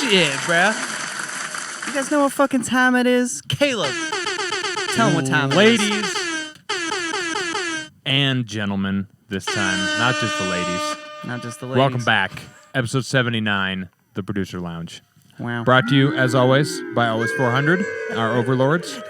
Shit, bruh. You guys know what fucking time it is? Caleb, tell them what time it is. Ladies and gentlemen, this time, not just the ladies. Not just the ladies. Welcome back. Episode 79, The Producer Lounge. Wow. Brought to you, as always, by Always 400, our overlords.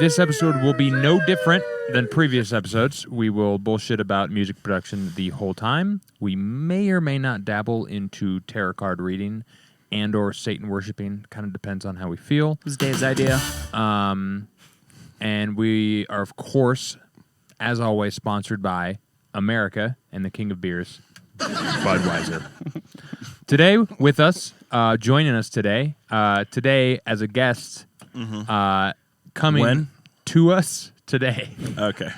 This episode will be no different than previous episodes. We will bullshit about music production the whole time. We may or may not dabble into tarot card reading and or Satan worshiping. Kind of depends on how we feel. It was Dave's idea. And we are, of course, as always, sponsored by America and the King of Beers, Budweiser. Today, with us, joining us today as a guest, coming to us today. Okay.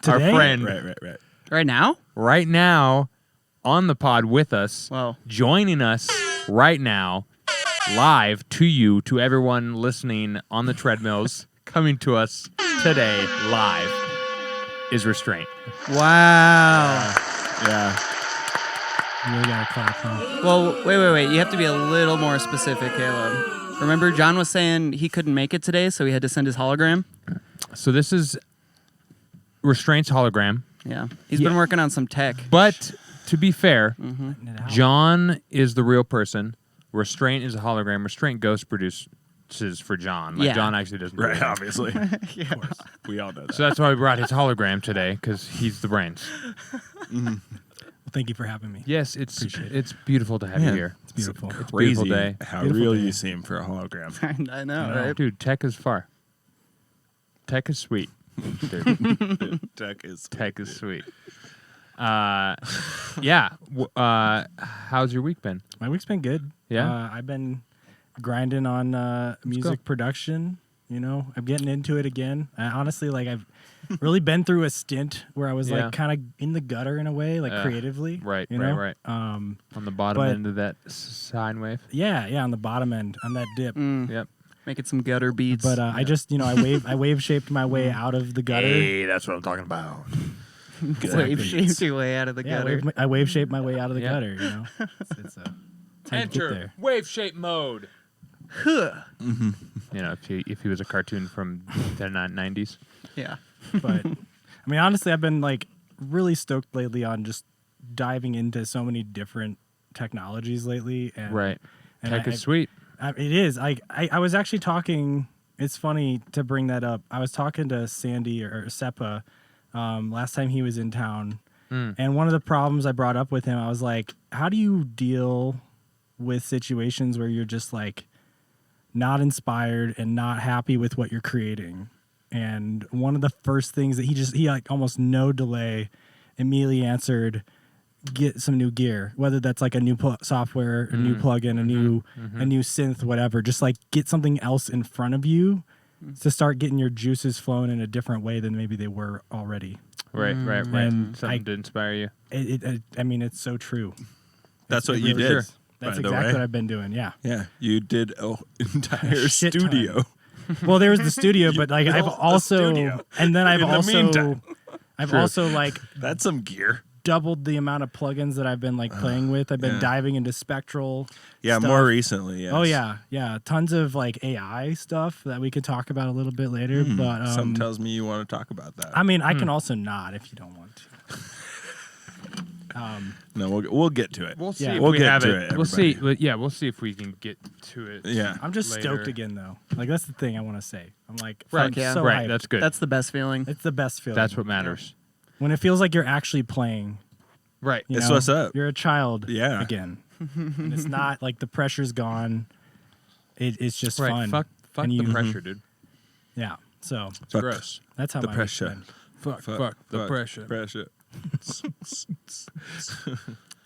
Our friend. Right. Right now? Right now, on the pod with us, Wow. joining us right now, live to you, to everyone listening on the treadmills, coming to us today, live, is Restraint. Wow. Yeah. You really gotta clap, huh? Well, wait. You have to be a little more specific, Caleb. Remember, John was saying he couldn't make it today, so he had to send his hologram? So this is Restraint's hologram. Yeah. He's been working on some tech. But to be fair, John. John is the real person. Restraint is a hologram. Restraint ghost produces for John. Like, Yeah. John actually doesn't do Right, anything. obviously. Yeah. Of course. We all know that. So that's why we brought his hologram today, because he's the brains. Well, thank you for having me. Yes, it's Appreciate it. it's beautiful to have you Yeah. here. It's beautiful. It's a Crazy beautiful day. how Beautiful real day. you seem for a hologram. I know, Yeah. right? Dude, tech is far. Tech is sweet. Dude, Tech is tech is sweet. Yeah. How's your week been? My week's been good. Yeah? I've been grinding on music production. You know, I'm getting into it again. Honestly, like I've really been through a stint where I was Yeah. like kind of in the gutter in a way, like creatively. Right, you right, know? right. Um, On the bottom but- end of that sine wave? yeah, on the bottom end, on that dip. Yep. Making some gutter beats. But I just, you know, I wave shaped my way out of the gutter. Hey, that's what I'm talking about. wave shaped your way out of the Yeah, gutter. I wave shaped my way out of the Yeah. gutter. You know, it's how you get there. wave shape mode. Huh. You know, if he was a cartoon from the 90s. Yeah. But I mean, honestly, I've been like really stoked lately on just diving into so many different technologies lately. And, Right. and Tech I- is sweet. it is. I was actually talking. It's funny to bring that up. I was talking to Sandy or Seppa last time he was in town, and one of the problems I brought up with him, I was like, "How do you deal with situations where you're just like not inspired and not happy with what you're creating?" And one of the first things that he like almost no delay immediately answered, get some new gear, whether that's like a new software, a new plugin, a new synth, whatever. Just like get something else in front of you to start getting your juices flowing in a different way than maybe they were already. Right. And Something to inspire you. I mean, it's so true. That's what It you really did. is. That's by the exactly way. what I've been doing. Yeah. Yeah, you did an entire Shit ton. studio. Well, there was the studio, but like I've built a also, studio and then in the meantime. I've True. also like That's some gear. doubled the amount of plugins that I've been like playing with. I've been yeah. diving into Spectral. Yeah, stuff. more recently. Yes. Oh yeah, tons of like AI stuff that we could talk about a little bit later. But Something tells me you want to talk about that. I mean, I can also not if you don't want to. No, we'll get to it. We'll see Yeah. if We'll we get have to it. it, We'll see. everybody. Yeah, we'll see if we can get to it. Yeah. I'm just later. stoked again though. Like that's the thing I want to say. I'm like, Right, I'm yeah. so right. hyped. That's good. That's the best feeling. It's the best feeling. That's what matters. When it feels like you're actually playing. Right. You It's know? what's up. You're a child Yeah. again. And it's not like the pressure's gone. It's just Right. fun. Fuck And the you- pressure, dude. Yeah. So Fuck Gross. that's how the my pressure. week's been. Fuck the pressure. Pressure.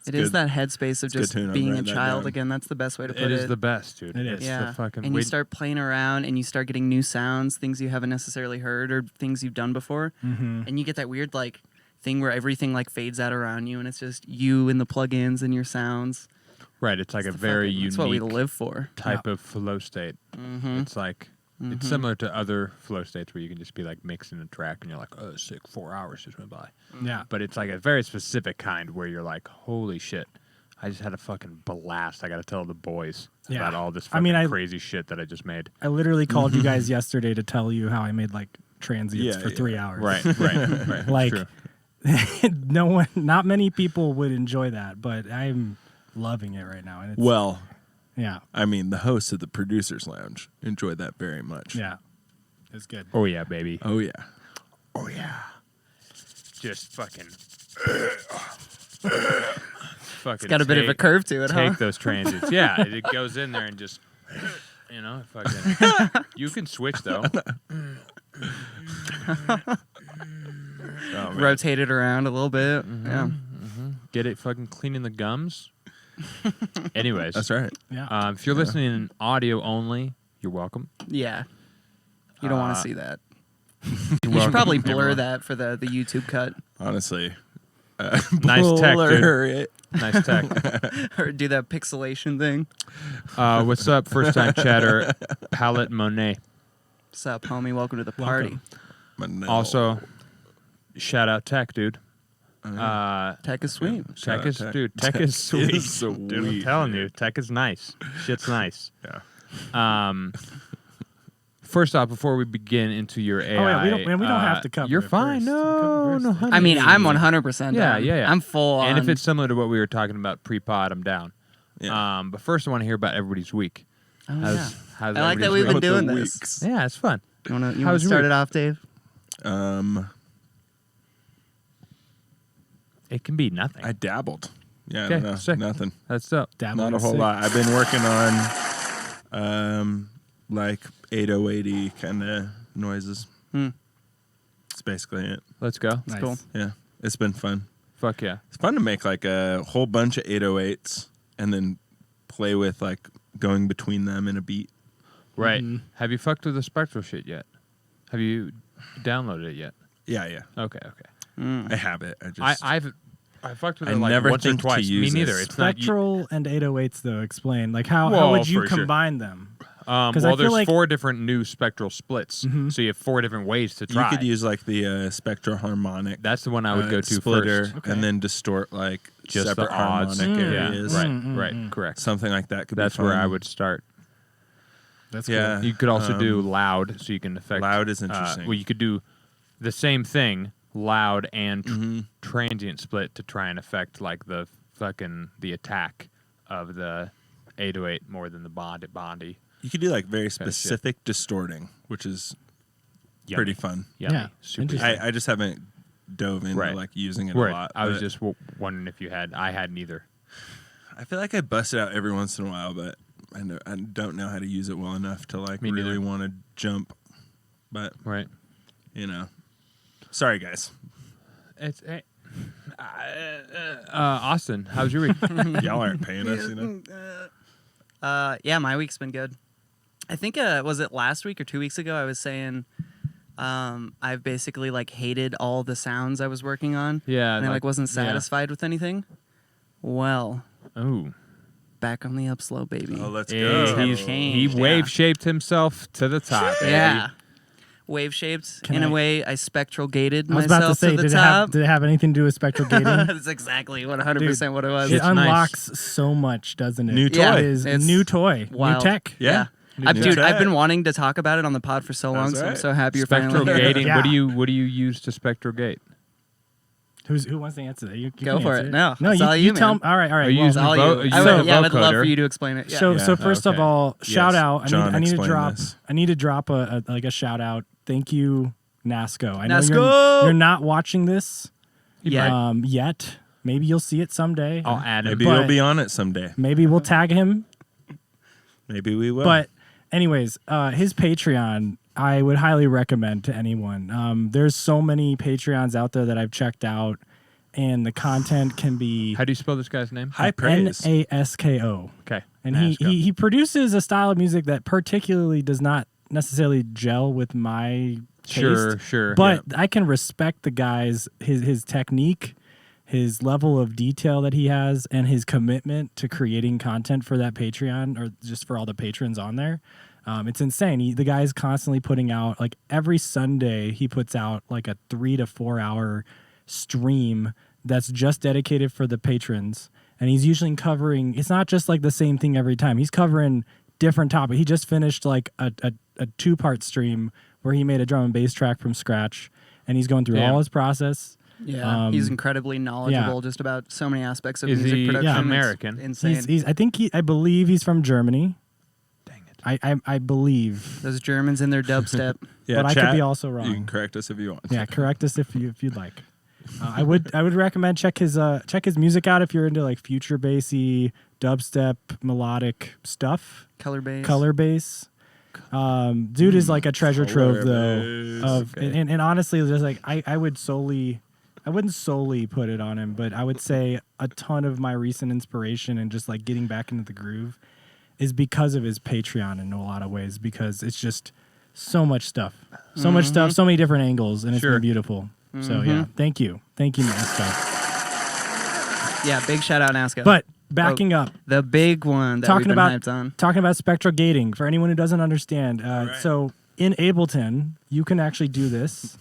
It is that headspace of good just tune. I'm being a writing that child down. again. That's the best way to put It it. is the best, dude. It is. It's yeah. the fucking and you start playing around and you start getting new sounds, things you haven't necessarily heard or things you've done before. And you get that weird like thing where everything like fades out around you and it's just you and the plugins and your sounds. Right. It's like a the very fucking- unique That's what we live for. type of flow state. It's like it's similar to other flow states where you can just be like mixing a track and you're like, oh, sick, 4 hours just went by. Yeah. But it's like a very specific kind where you're like, holy shit, I just had a fucking blast. I got to tell the boys Yeah. about all this I mean, fucking crazy shit that I just made. I literally called you guys yesterday to tell you how I made like transients for 3 hours. Right. Like, True. not many people would enjoy that, but I'm loving it right now. And it's, Well, yeah, I mean, the hosts of the Producers Lounge enjoyed that very much. yeah, it's good. Oh, yeah, baby. Oh, yeah. Oh, yeah. Just fucking... fucking Got a bit of a curve to it, huh? Take those transients. Yeah, it goes in there and just, fucking... You can switch, though. Oh, man. Rotate it around a little bit. Yeah. Get it fucking cleaning the gums. Anyways. That's right. Yeah, If you're listening in audio only, you're welcome. Yeah. You don't want to see that. You're You should probably welcome, blur everyone. that for the YouTube cut. Honestly. Nice tech, dude. blur it. Nice tech. Or do that pixelation thing. What's up, first time chatter? Palette Monet. What's up, homie? Welcome to the party. Welcome. No. Also, shout out Tech, dude. Tech is sweet. Shout Tech out is Tech. dude. Tech Tech is sweet. is sweet, Dude, I'm telling you, dude. Tech is nice. Shit's nice. Yeah. First off, before we begin into your AI, Oh, yeah, we don't have to cover You're it fine. first. We No, cover it no, first. honey. I mean, I'm 100% Yeah, down. yeah. I'm full on. And if it's similar to what we were talking about pre-pod, I'm down. Yeah. But first, I want to hear about everybody's week. Oh, How's yeah. how's I like that everybody's we've been week? doing the this. weeks. Yeah, it's fun. You want How to was your start week? it off, Dave? It can be nothing. I dabbled. Yeah, Okay, no, sick. nothing. That's up. Dabbling Not a is whole sick. lot. I've been working on like 808-y kind of noises. That's basically it. Let's go. Nice. Cool. Yeah, it's been fun. Fuck yeah. It's fun to make like a whole bunch of 808s and then play with like going between them in a beat. Right. Have you fucked with the Spectral shit yet? Have you downloaded it yet? Yeah. Okay. Mm. I have it. I just I fucked with I it like never once or think to twice. Me use neither. this. It's not. Spectral and 808s though. Explain like how Well, would you for sure. combine them? 'Cause Well, I feel there's like- 4 different new Spectral splits, so you have 4 different ways to you try. could use like the Spectral harmonic. That's the one I would go to splitter, first. Okay. and then distort like Just separate the odds. harmonic Yeah. areas. Right. Correct. Something like that could That's be fun. where I would start. That's Yeah. You could also do loud, so you can affect. Loud is interesting. Well, you could do the same thing, loud and transient split, to try and affect like the attack of the 808 more than the Bondi. You could do like very Kinda shit. specific distorting, which is Yummy. pretty fun. Yummy. Yeah, Super. interesting. I just haven't dove into Right. like using it Right. a lot. I was but just wondering if you had. I hadn't either. I feel like I bust it out every once in a while, but I don't know how to use it well enough to like Me really neither. want to jump. But Right. Sorry guys. It's Austin. How's your week? Y'all aren't paying us, Yeah, my week's been good. I think was it last week or 2 weeks ago? I was saying I've basically like hated all the sounds I was working on. Yeah, and I like wasn't yeah. satisfied with anything. Well, Ooh. back on the upslope, baby. Oh, let's Hey, go. He's- he changed, wave shaped himself to the top. Baby. Yeah. Wave shaped. Can In I- a way, I spectral gated I was about to myself say, the did top. it have anything to do with spectral gating? That's exactly 100% what it was. It It's nice. unlocks so much, doesn't it? New toy. Yeah. It is It's new toy, wild. new tech. Yeah. I've New tech. been wanting to talk about it on the pod for so long, That's so I'm right. so happy you're Spectral finally here. gating. Yeah. What do you use to spectral gate? Who wants to answer that? You Go can for answer it. No, no, it's you, all you you, tell. man. All right, Are you well, using All Vo- you. you I said would, yeah, I would love vocoder. for you to explain it. Yeah. So, Yeah. so first of Okay. all, shout Yes. out. John, I need to explain drop. this. I need to drop a shout out. Thank you, Nasko. I know Nasko! you're not watching this Yeah. yet. Maybe you'll see it someday. I'll add him. Maybe But- you'll be on it someday. Maybe we'll tag him. Maybe we will. But anyways, his Patreon, I would highly recommend to anyone. There's so many Patreons out there that I've checked out, and the content can be How do you spell this guy's name? high praise. Nasko. Okay. And Nasko. he produces a style of music that particularly does not necessarily gel with my taste. Sure. But I can respect the guy's his technique, his level of detail that he has, and his commitment to creating content for that Patreon, or just for all the patrons on there. It's insane. The guy's constantly putting out, like every Sunday, he puts out like a 3 to 4 hour stream that's just dedicated for the patrons. and he's usually covering. It's not just like the same thing every time. He's covering different topics. He just finished like a 2-part stream where he made a drum and bass track from scratch, and he's going through all his process. Yeah, he's incredibly knowledgeable just about so many aspects of music production. Yeah, American? It's insane. I believe he's from Germany. Dang it. I believe. Those Germans in their dubstep. Yeah, but chat, I could be also wrong. You can correct us if you want. Yeah, correct us if you'd like. I would recommend check his music out if you're into like future bassy dubstep melodic stuff. Color bass. Dude is like a treasure trove though. And honestly, just like I wouldn't solely put it on him, but I would say a ton of my recent inspiration and just like getting back into the groove is because of his Patreon in a lot of ways, because it's just so much stuff, so many different angles, and it's been beautiful. So yeah, thank you, Nasko. Yeah, big shout out Nasko. But backing up, the big one that we've been hyped on. Talking about spectral gating for anyone who doesn't understand. So in Ableton, you can actually do this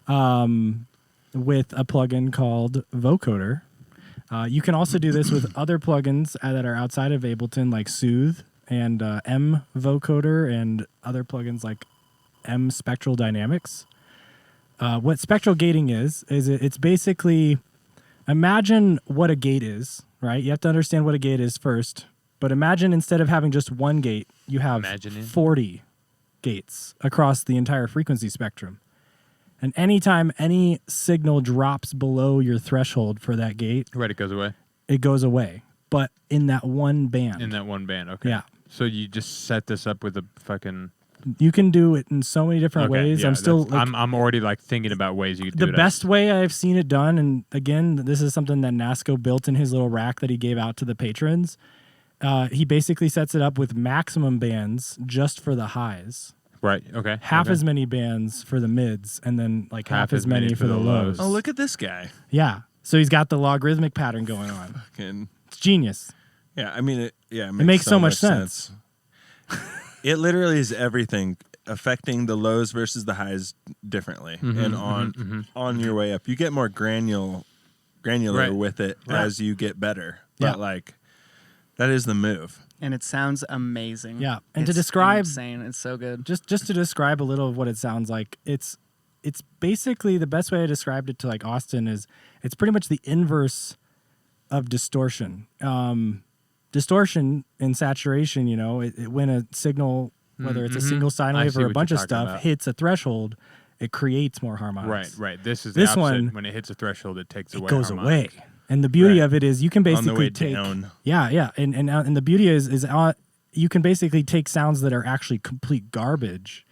with a plugin called Vocoder. You can also do this with other plugins that are outside of Ableton, like Soothe and M Vocoder, and other plugins like M Spectral Dynamics. What spectral gating is it's basically, imagine what a gate is, right? You have to understand what a gate is first. But imagine instead of having just one gate, you have 40 gates across the entire frequency spectrum. And anytime any signal drops below your threshold for that gate, it goes away. It goes away, but in that one band. Okay. Yeah. So you just set this up with a fucking. You can do it in so many different ways. Yeah, I'm already like thinking about ways you could do it. The best way I've seen it done, and again, this is something that Nasko built in his little rack that he gave out to the patrons. He basically sets it up with maximum bands just for the highs. Right. Okay. Half as many bands for the mids, and then like half as many for the lows. Oh, look at this guy. Yeah. So he's got the logarithmic pattern going on. It's genius. Yeah, I mean, it makes so much sense. It literally is everything, affecting the lows versus the highs differently, and on your way up, you get more granular with it as you get better. But like, that is the move. And it sounds amazing. Yeah, and it's to describe, insane. It's so good. Just to describe a little of what it sounds like, it's basically the best way I described it to like Austin is it's pretty much the inverse of distortion. Distortion and saturation, you know, when a signal, whether it's a single sine wave or a bunch of stuff, hits a threshold, it creates more harmonics. Right. This is the opposite. One, when it hits a threshold, it takes away. It goes harmonics. away. And the beauty of it is you can basically on the way take down. Yeah. And the beauty is you can basically take sounds that are actually complete garbage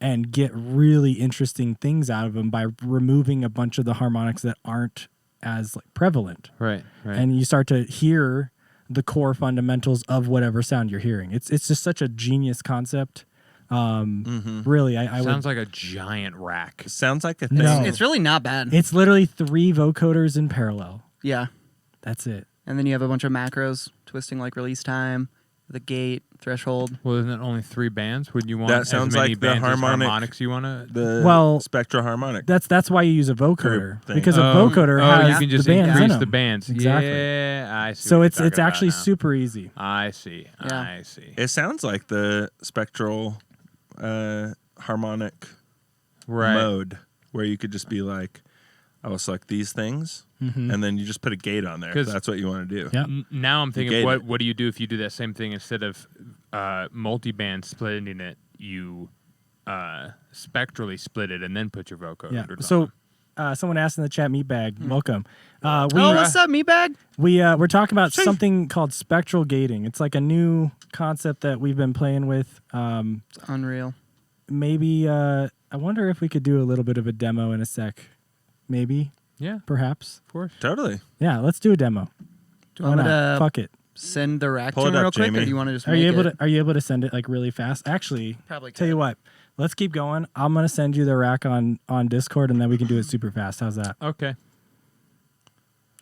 and get really interesting things out of them by removing a bunch of the harmonics that aren't as like prevalent. Right. And you start to hear the core fundamentals of whatever sound you're hearing. It's just such a genius concept. Really, I sounds like a giant rack. Sounds like a thing. No. It's really not bad. It's literally 3 vocoders in parallel. Yeah. That's it. And then you have a bunch of macros twisting like release time, the gate, threshold. Well, isn't it only 3 bands? Would you want that sounds as many like the bands as harmonics you want to? The spectral harmonic. That's why you use a vocoder, because a vocoder has you can just the bands increase in them. the bands. Exactly. Yeah, I see. So it's actually super easy. I see. Yeah. I see. It sounds like the spectral harmonic mode, where you could just be like, I will select these things, and then you just put a gate on there. If that's what you want to do. Yep. Now I'm thinking, what do you do if you do that same thing instead of multi-band splitting it? You spectrally split it and then put your vocoder. Yeah. So someone asked in the chat, Meatbag, welcome. What's up, Meatbag? We're talking about something called spectral gating. It's like a new concept that we've been playing with. It's unreal. Maybe I wonder if we could do a little bit of a demo in a sec. Maybe. Yeah. Perhaps. Of course. Totally. Yeah, let's do a demo. Do you want me to fuck it. send the rack Pull to it him up, real quick, Jamie. or do you want to just Are you make able to send it like really fast? Actually, Probably tell you what. Let's keep going. I'm gonna send you the rack on Discord, and then we can do it super fast. How's that? Okay.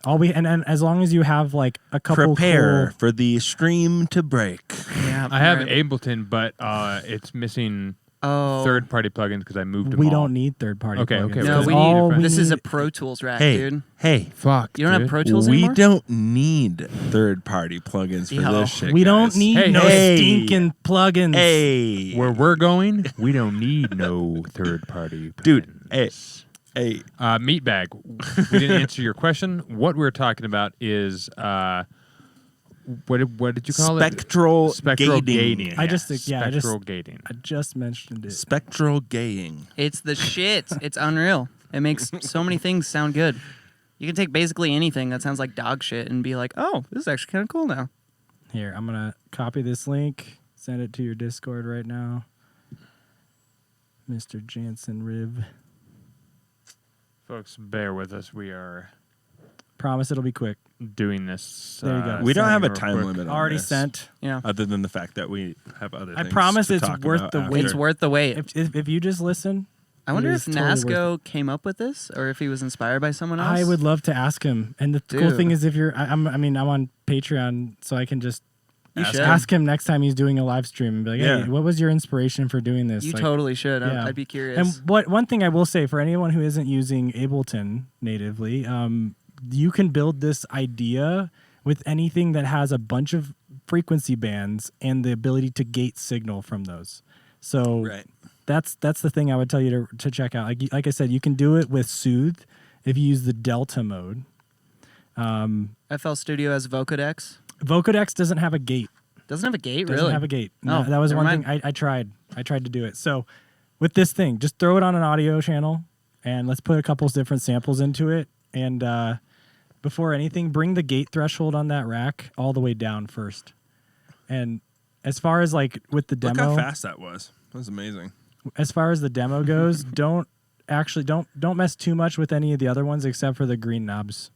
And as long as you have like a couple Prepare for the stream to break. Yeah, I have Ableton, but it's missing third-party plugins because I moved them We all. don't need third-party Okay, plugins. okay. No, Because we all need. we This is a need- Pro Tools rack, Hey, dude. hey, Fuck, You don't have dude. Pro Tools we anymore? don't need third-party plugins for Yo. this shit. We guys. don't need Hey, no hey. stinking plugins. Hey, Where we're going, we don't need no third-party plugins. dude. Hey. Meatbag, we didn't answer your question. What we're talking about is what did you call Spectral it? Spectral gating. gating. I just Spectral gating. I just mentioned it. Spectral gaying. It's the shit. It's unreal. It makes so many things sound good. You can take basically anything that sounds like dog shit and be like, oh, this is actually kind of cool now. Here, I'm gonna copy this link, send it to your Discord right now. Mr. Janzen Rivv. Folks, bear with us. We are Promise it'll be quick. doing this. There you go. We don't have a real time quick. limit on Already this, sent. Yeah. other than the fact that we have other I things promise to it's talk worth about the after. wait. It's worth the wait. If you just listen, I wonder it if is totally worth Nasko came up with this or if he was inspired by someone else. I would love to ask him. And the cool Dude. thing is, if you're, I'm on Patreon, so I can just You should. ask him next time he's doing a live stream and be like, hey, Yeah. what was your inspiration for doing this? You Like, totally should. yeah. I'd be curious. And one thing I will say for anyone who isn't using Ableton natively, you can build this idea with anything that has a bunch of frequency bands and the ability to gate signal from those. So Right. that's the thing I would tell you to check out. Like I said, you can do it with Soothe if you use the Delta mode. FL Studio has Vocodex. Vocodex doesn't have a gate. Doesn't have a gate, Doesn't really? have a gate. Oh, No, that was never one mind. thing I tried. I tried to do it. So with this thing, just throw it on an audio channel and let's put a couple different samples into it. And before anything, bring the gate threshold on that rack all the way down first. And as far as like with the Look demo, how fast that was. That was amazing. as far as the demo goes, don't mess too much with any of the other ones except for the green knobs.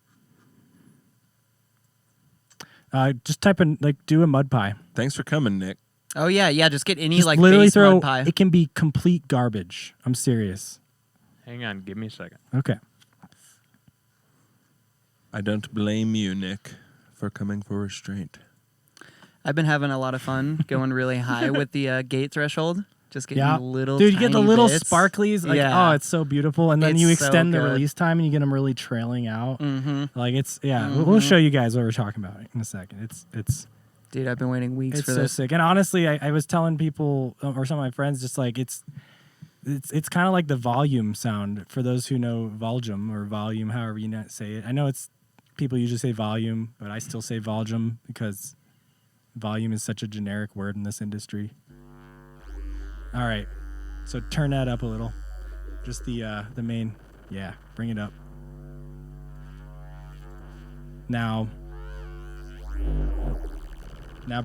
Just type in do a mud pie. Thanks for coming, Nick. Oh, yeah. Just get any Just like literally base throw. mud pie. It can be complete garbage. I'm serious. Hang on, give me a second. Okay. I don't blame you, Nick, for coming for Restraint. I've been having a lot of fun going really high with the gate threshold. Just getting Yeah, little dude, you get the tiny little bits. sparklies. Like, Yeah. oh, it's so beautiful. And then It's you so extend the good. release time, and you get them really trailing out. Mm-hmm. Like it's We'll show you guys what we're talking about in a second. It's Dude, I've been waiting weeks it's for so this. sick. And honestly, I was telling people or some of my friends just like it's kind of like the volume sound for those who know volume or volume, however you say it. I know it's people usually say volume, but I still say volume because volume is such a generic word in this industry. All right, so turn that up a little. Just the main, yeah, bring it up. Now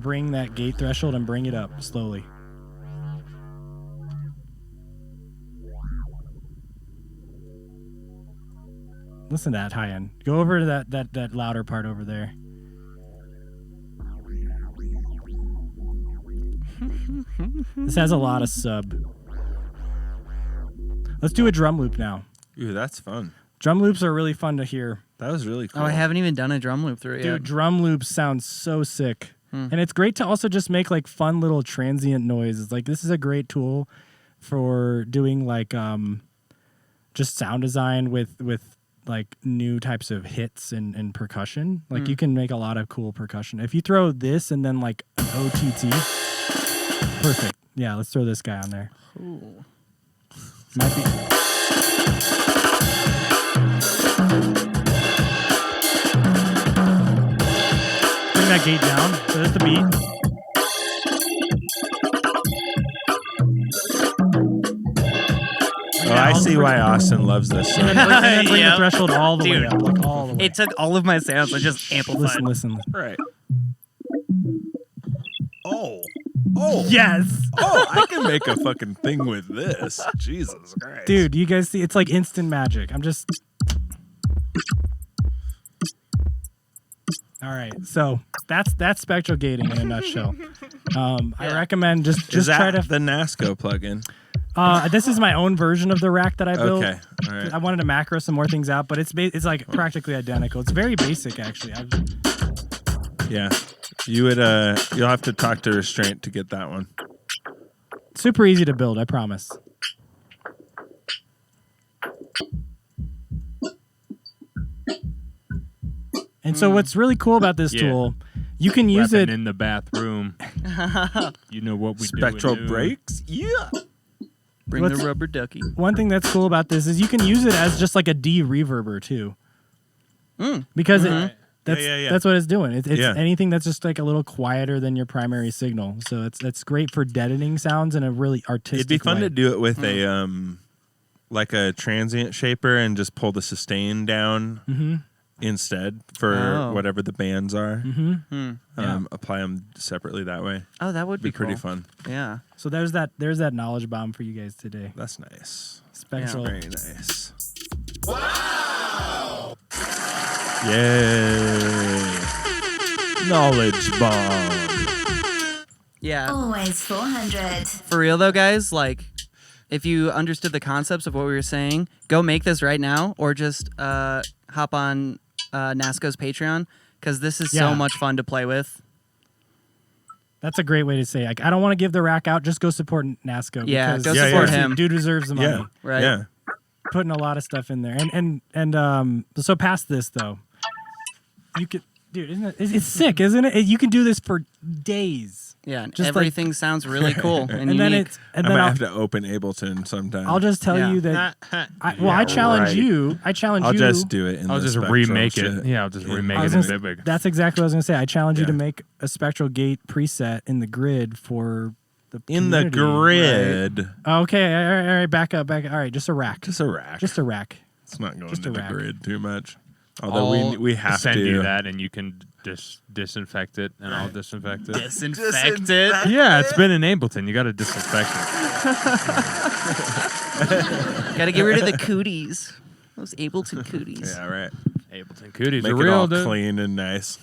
bring that gate threshold and bring it up slowly. Listen to that high end. Go over to that louder part over there. This has a lot of sub. Let's do a drum loop now. Ooh, that's fun. Drum loops are really fun to hear. That was really cool. Oh, I haven't even done a drum loop through it Dude, yet. drum loops sound so sick. And it's great to also just make like fun little transient noises. Like this is a great tool for doing like just sound design with like new types of hits and percussion. Like you can make a lot of cool percussion. If you throw this and then like an OTT, perfect. Yeah, let's throw this guy on there. Ooh. Might be. Bring that gate down. So there's the beat. Oh, I see why Austin loves this And song. then bring the Yep. threshold all the way Dude. up, like all the way. It took all of my sounds and just amplified. Listen. Right. Oh, Yes, I can make a fucking thing with this. Jesus Christ. dude, you guys see? It's like instant magic. I'm just. All right, so that's spectral gating in a nutshell. I recommend just Is that try to. the Nasko plugin? This is my own version of the rack that I built. Okay. All right. I wanted to macro some more things out, but it's like practically identical. It's very basic, actually. Yeah. You would you'll have to talk to Restraint to get that one. super easy to build, I promise. And so what's really cool about this tool, you can use Weapon it in the bathroom. You know what we Spectral do. breaks? Yeah. Bring What's- the rubber ducky. one thing that's cool about this is you can use it as just like a de-reverber too. Because that's what it's doing. It's anything that's just like a little quieter than your primary signal. So that's great for deadening sounds in a really artistic It'd be fun way. to do it with a like a transient shaper and just pull the sustain down instead for whatever the bands are. Apply them separately that way. Oh, that would Be be pretty cool. fun. Yeah. So there's that knowledge bomb for you guys today. That's nice. Spectral. Very nice. Wow! Yay! Knowledge bomb. Yeah. Always 400. For real though, guys, like if you understood the concepts of what we were saying, go make this right now or just hop on Nasko's Patreon because this is so much fun to play with. That's a great way to say it. Like, I don't want to give the rack out. Just go support Nasko. Yeah, because go support him. Dude deserves the money. Yeah. Right. Yeah. Putting a lot of stuff in there. And so past this though, you could, dude, isn't it? It's sick, isn't it? You can do this for days. Yeah, and Just like- everything sounds really cool and And then unique. I then might have to open Ableton sometime. I'll just tell Yeah. you that. I challenge right. you. I challenge I'll you. just do it. I'll just remake it. Yeah, I'll just remake I was it in gonna Vivig. That's exactly what I was gonna say. I challenge you to Yeah. make a Spectral Gate preset in the grid for the In the community. grid. Okay, all right, back up. All right, just a rack. Just a rack. Just a rack. It's not going just to a the rack. grid too much. Although we have send to. you that, and you can disinfect it, and I'll disinfect it. Disinfect it. Yeah, it's been in Ableton. You got to disinfect it. Got to get rid of the cooties. Those Ableton cooties. Yeah, right. Ableton cooties Make are it real, all dude. clean and nice.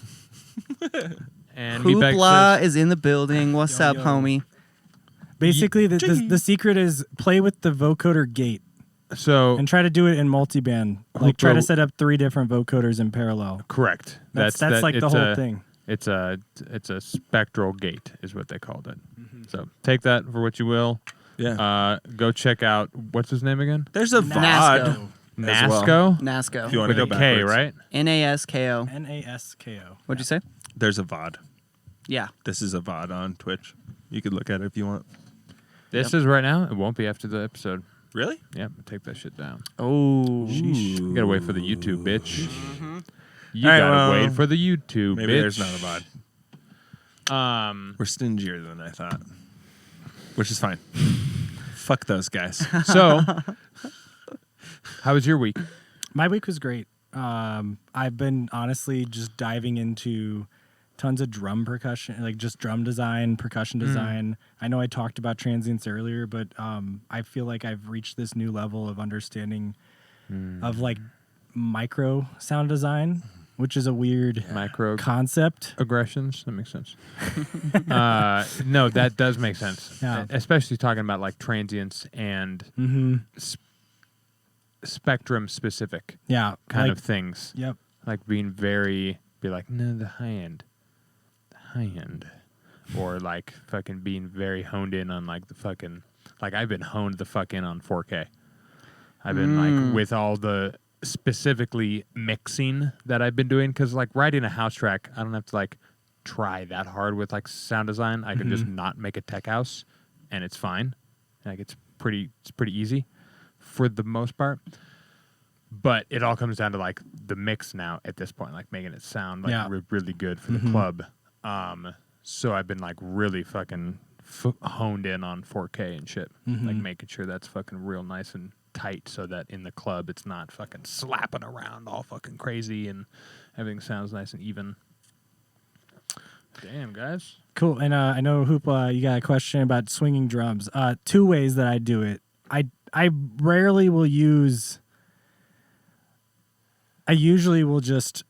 And Meatbag Hoopla says- is in the building. What's Yo, up, yo. homie? Basically, the secret is play with the vocoder gate so and try to do it in multiband. Like try to Hoopla- set up 3 different vocoders in parallel. correct. That's that- like the it's whole a- thing. It's a spectral gate, is what they called it. So take that for what you will. Yeah. Go check out what's his name again? There's a VOD. Nasko. as well. Nasco Nasko. If you want with to a go K, backwards. right? Nasko. Nasko. What'd you say? There's a VOD. Yeah. This is a VOD on Twitch. You could look at it if you want. This is right now. It won't be after the episode. Really? Yep, take that shit down. Oh. You gotta wait for the YouTube, bitch. You All right, gotta well, wait for the YouTube, Maybe bitch. there's not a VOD. We're stingier than I thought, which is fine. Fuck those guys. So, how was your week? My week was great. I've been honestly just diving into tons of drum percussion, like just drum design, percussion design. I know I talked about transients earlier, but I feel like I've reached this new level of understanding of like micro sound design, which is a weird Micro concept. aggressions. That makes sense. No, that does make sense. Yeah. Especially talking about like transients and spectrum specific Yeah, kind like, of things. Yep. Like be like, no, the high end. Or like fucking being very honed in on like the fucking, like I've been honed the fuck in on 4K. I've been like with all the specifically mixing that I've been doing, because like writing a house track, I don't have to like try that hard with like sound design. I can just not make a tech house and it's fine. Like it's pretty easy for the most part. But it all comes down to like the mix now at this point, like making it sound like really good for the club. So I've been like really fucking honed in on 4K and shit, like making sure that's fucking real nice and tight, so that in the club it's not fucking slapping around all fucking crazy and everything sounds nice and even. Damn, guys. Cool. And I know Hoopla, you got a question about swinging drums. 2 ways that I do it. I rarely will use. I usually will just,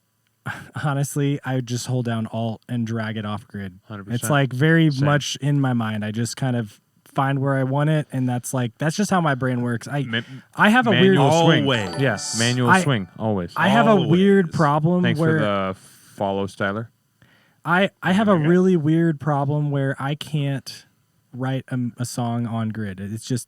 honestly, I just hold down Alt and drag it off grid. 100%. It's like very Same. much in my mind. I just kind of find where I want it, and that's just how my brain works. I have a weird manual swing. Always. Yeah, manual swing always. I have a weird Always. problem Thanks where for the follow, Styler. I have a really weird problem where I can't write a song on grid. It's just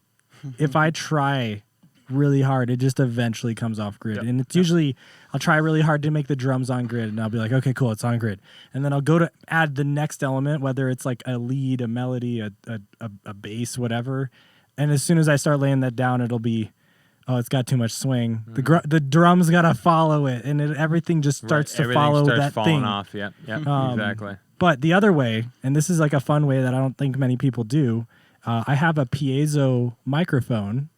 if I try really hard, it just eventually comes off grid. Yep. And it's usually I'll try really hard to make the drums on grid, and I'll be like, okay, cool, it's on grid. And then I'll go to add the next element, whether it's like a lead, a melody, a bass, whatever. And as soon as I start laying that down, it'll be, oh, it's got too much swing. The drums gotta follow it, and everything just starts to Everything follow starts that falling thing. off. Yep. Exactly. But the other way, and this is like a fun way that I don't think many people do, I have a piezo microphone,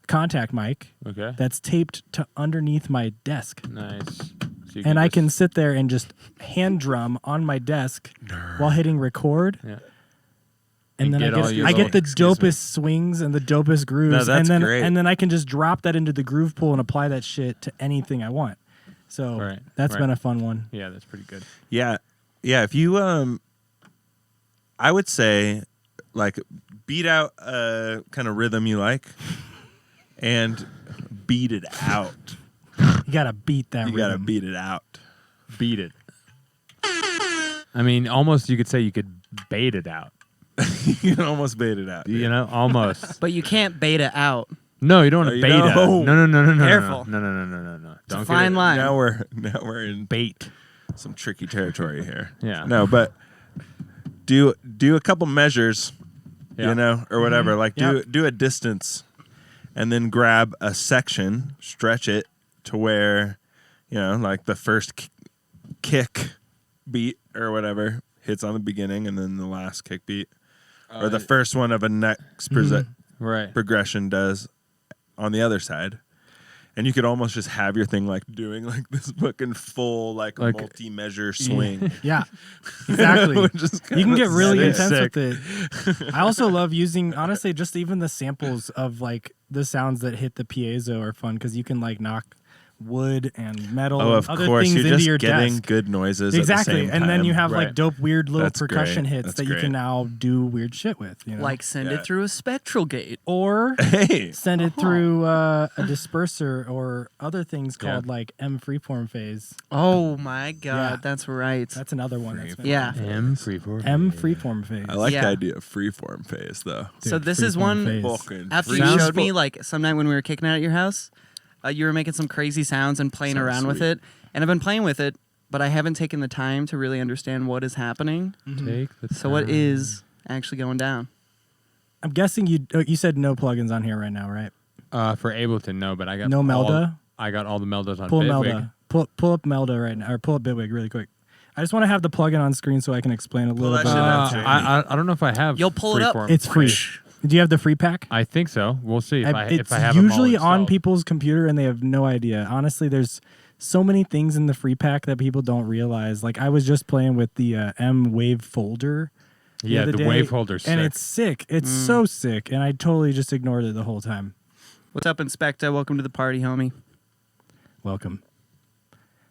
contact mic, Okay. that's taped to underneath my desk. Nice. So you And I just- can sit there and just hand drum on my desk while hitting record. Yeah. And then get all your I get the little- excuse me. dopest swings and the dopest grooves. No, that's and then great. and then I can just drop that into the groove pool and apply that shit to anything I want. So Right, that's right. been a fun one. Yeah, that's pretty good. Yeah. If you I would say like beat out a kind of rhythm you like and beat it out. You gotta beat that You got to rhythm. beat it out. Beat it. I mean, almost you could say you could bait it out. You can almost bait it out. You know, almost. But you can't beta out. No, you don't want Oh, to you bait it. don't? No. Careful. No. Don't a get fine it. line. Now we're in Bait. some tricky territory here. Yeah. No, but do a couple measures, Yeah. you know, or whatever. Like Yep. do a distance, and then grab a section, stretch it to where, you know, like the first kick beat or whatever hits on the beginning, and then the last kick beat, or the first one of a next Right. progression does on the other side. And you could almost just have your thing like doing like this fucking full like multi-measure swing. Yeah, exactly. Which is You can get really That is intense sick. with it. I also love using, honestly, just even the samples of like the sounds that hit the piezo are fun because you can like knock wood and metal Oh, and of other course, things you're into just your getting desk. good noises. Exactly, at the same and then you time. have like Right. dope, weird little That's percussion great. hits That's that you great. can now do weird shit with. You know, Like send Yeah. it through a spectral gate. or Hey, send it through a disperser or other things Yeah. called like M freeform phase. Oh my god, Yeah. that's right. That's another one. That's been Yeah. M freeform. M freeform phase. I like Yeah. the idea of freeform phase though. So Dude, this is freeform one phase. Fucking after you Sounds showed me fu- like sometime when we were kicking out at your house, you were making some crazy sounds and playing Sounds around with sweet. it, and I've been playing with it, but I haven't taken the time to really understand what is happening. Take the So what time. is actually going down? I'm guessing you said no plugins on here right now, right? For Ableton, no, but I got No Melda? I got all the Meldas on Pull Bitwig. Melda. Pull up Melda right now, or pull up Bitwig really quick. I just want to have the plugin on screen so I can explain a little that bit. shit about up, it. Jamie. I don't know if I have. You'll pull it up. freeform It's free. phase. Do you have the free pack? I think so. We'll see if It's I have them all usually on installed. people's computer and they have no idea. Honestly, there's so many things in the free pack that people don't realize. Like I was just playing with the M Wave folder. Yeah, other the day, wave holder's and sick. it's sick. It's so sick, and I totally just ignored it the whole time. What's up, Inspecta? Welcome to the party, homie. Welcome.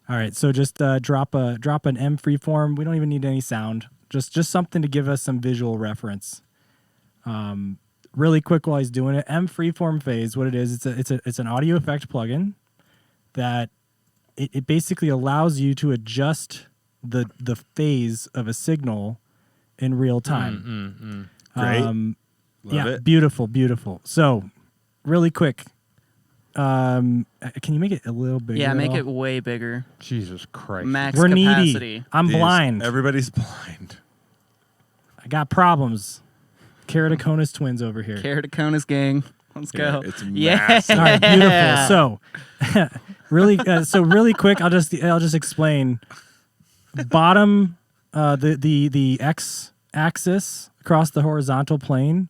All right, so just drop an M freeform. We don't even need any sound. Just something to give us some visual reference. Really quick while he's doing it, M freeform phase. What it is, it's an audio effect plugin that it basically allows you to adjust the phase of a signal in real time. Great. Love Love it. Beautiful. So, really quick, can you make it a little bigger? Yeah, at make all? it way bigger. Jesus Christ. Max We're capacity. needy. I'm These- blind. Everybody's blind. I got problems. Keratoconus twins over here. Keratoconus gang. Let's go. It's Yeah. massive. All right, beautiful. So, really quick, I'll just explain. Bottom, the x axis across the horizontal plane,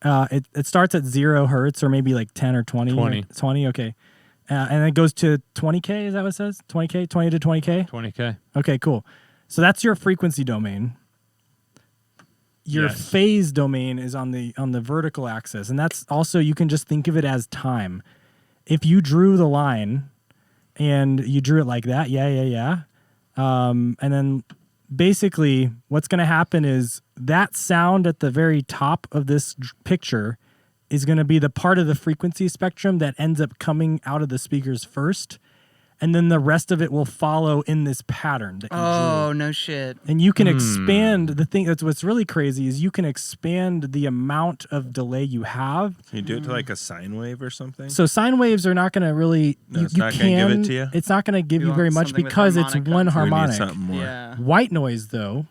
it starts at 0 hertz or maybe like 10 or 20. 20. 20, okay. And it goes to 20K, is that what it says? 20K, 20 to 20K? 20K. Okay, cool. So that's your frequency domain. Your Yes. phase domain is on the vertical axis, and that's also, you can just think of it as time. If you drew the line and you drew it like that, and then basically what's going to happen is that sound at the very top of this picture is going to be the part of the frequency spectrum that ends up coming out of the speakers first. and then the rest of it will follow in this pattern that you Oh, drew. no shit. And you can expand the thing. That's what's really crazy is you can expand the amount of delay you have. Can you do it to like a sine wave or something? So sine waves are not going to really. No, it's you not can. gonna give it to you? It's not going to give You you very want much something with because it's harmonic one content. We need harmonic. something more. Yeah. White noise, though,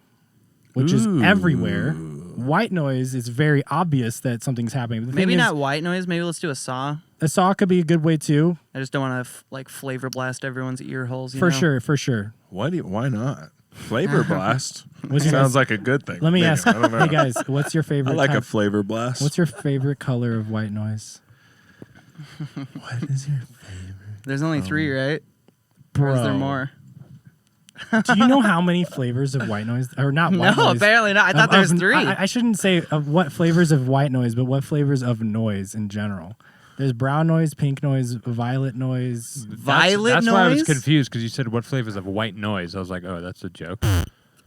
which is everywhere. White noise is very obvious that something's happening. The Maybe thing is, not white noise. Maybe let's do a saw. a saw could be a good way too. I just don't want to like flavor blast everyone's ear holes. You For know? sure, for sure. Why not? Flavor blast. What's your Sounds guys- like a good thing. Let me Maybe, ask, I don't know. hey guys, what's your I favorite? like a type- flavor blast. What's your favorite color of white noise, What is your There's only 3, right? bro? Or is there more? Do you know how many flavors of white noise, or not white No, noise? apparently not. I thought there was 3. I shouldn't say of what flavors of white noise, but what flavors of noise in general. There's brown noise, pink noise, violet noise. Violet That's why I was noise? confused because you said what flavors of white noise. I was like, oh, that's a joke.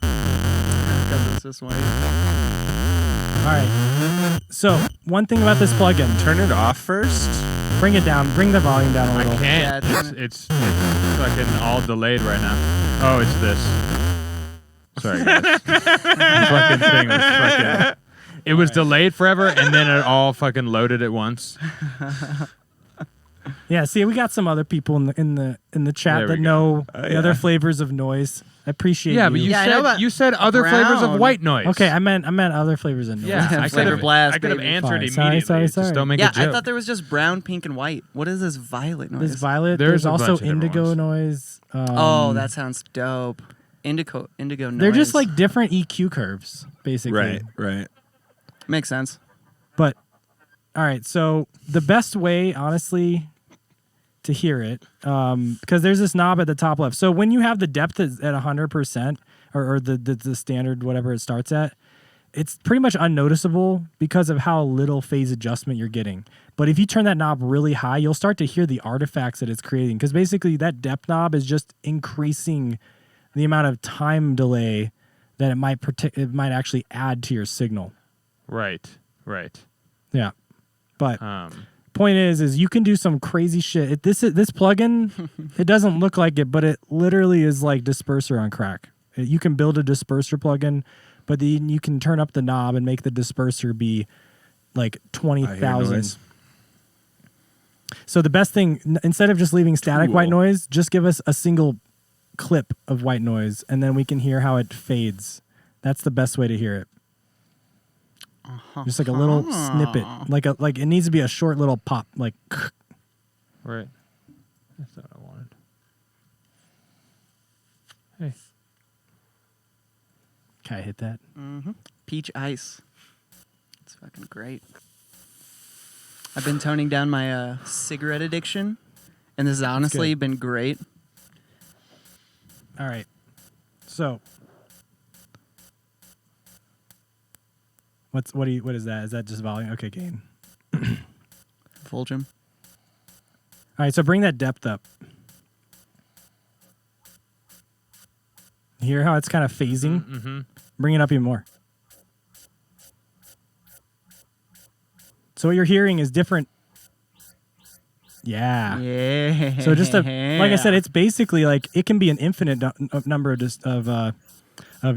Because it's this way. All right. So one thing about this plugin, Turn it off first. bring it down, bring the volume down a I little. can't. Yeah, It's fucking all delayed right now. Oh, it's this. Sorry, guys. The fucking thing was fucking. It was delayed forever, and then it all fucking loaded at once. Yeah, see, we got some other people in the chat There we that go. know Oh, the yeah. other flavors of noise. I appreciate Yeah, you. but Yeah, I know about you said other flavors of brown. white noise. Okay, I meant other flavors of noise. Yeah, I could Flavor have blast, I could have baby. answered Fine. immediately. Sorry. Just don't make Yeah, a joke. I thought there was just brown, pink, and white. What is this violet noise? There's violet. There's There's a also bunch of different indigo ones. noise. Oh, that sounds dope. Indigo noise. They're just like different EQ curves, basically. Right. Makes sense. But all right, so the best way, honestly, to hear it, because there's this knob at the top left. So when you have the depth at 100%, or the standard whatever it starts at, it's pretty much unnoticeable because of how little phase adjustment you're getting. But if you turn that knob really high, you'll start to hear the artifacts that it's creating. Because basically that depth knob is just increasing the amount of time delay that it might actually add to your signal. Right. Yeah. But Um, point is you can do some crazy shit. This plugin, it doesn't look like it, but it literally is like disperser on crack. You can build a disperser plugin, but then you can turn up the knob and make the disperser be like I hear 20,000. noise. So the best thing, instead of just leaving static Cool. white noise, just give us a single clip of white noise, and then we can hear how it fades. That's the best way to hear it. Just like a little snippet, like it needs to be a short little pop, like. right. That's not what I wanted. Hey. Can I hit that? Peach ice. It's fucking great. I've been toning down my cigarette addiction, and this has honestly good. been great. All right. So, what is that? Is that just volume? Okay, gain. Fulgrim. All right, so bring that depth up. Hear how it's kind of phasing? Mm-hmm. Bring it up even more. So what you're hearing is different. Yeah. Yeah. So just like I said, it's basically like it can be an infinite number of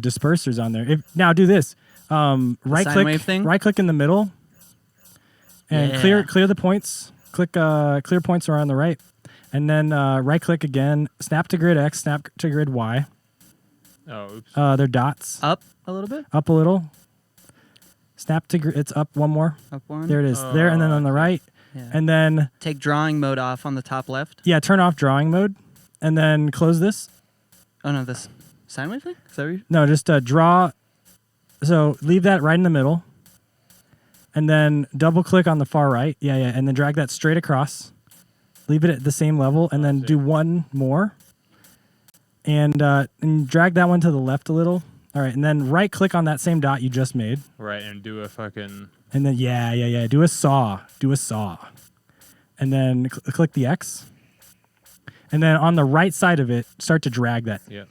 dispersers on there. Now do this. Right sine click. wave thing? Right click in the middle, and Yeah. clear the points. Click clear points are on the right, and then right click again. Snap to grid X. Snap to grid Y. Oh, oops. They're dots. up a little bit. Up a little. Snap to grid. It's up one more. Up one. There it is. There, and then on the right, Yeah. and then Take drawing mode off on the top left. yeah, turn off drawing mode, and then close this. Oh no, this sine wave thing. Is that what you? No, just draw. So leave that right in the middle, and then double click on the far right. Yeah, and then drag that straight across. Leave it at the same level, and then do one more, and drag that one to the left a little. All right, and then right click on that same dot you just made, Right, and do a fucking. and then yeah. Do a saw, and then click the X, and then on the right side of it, start to drag that. Yeah.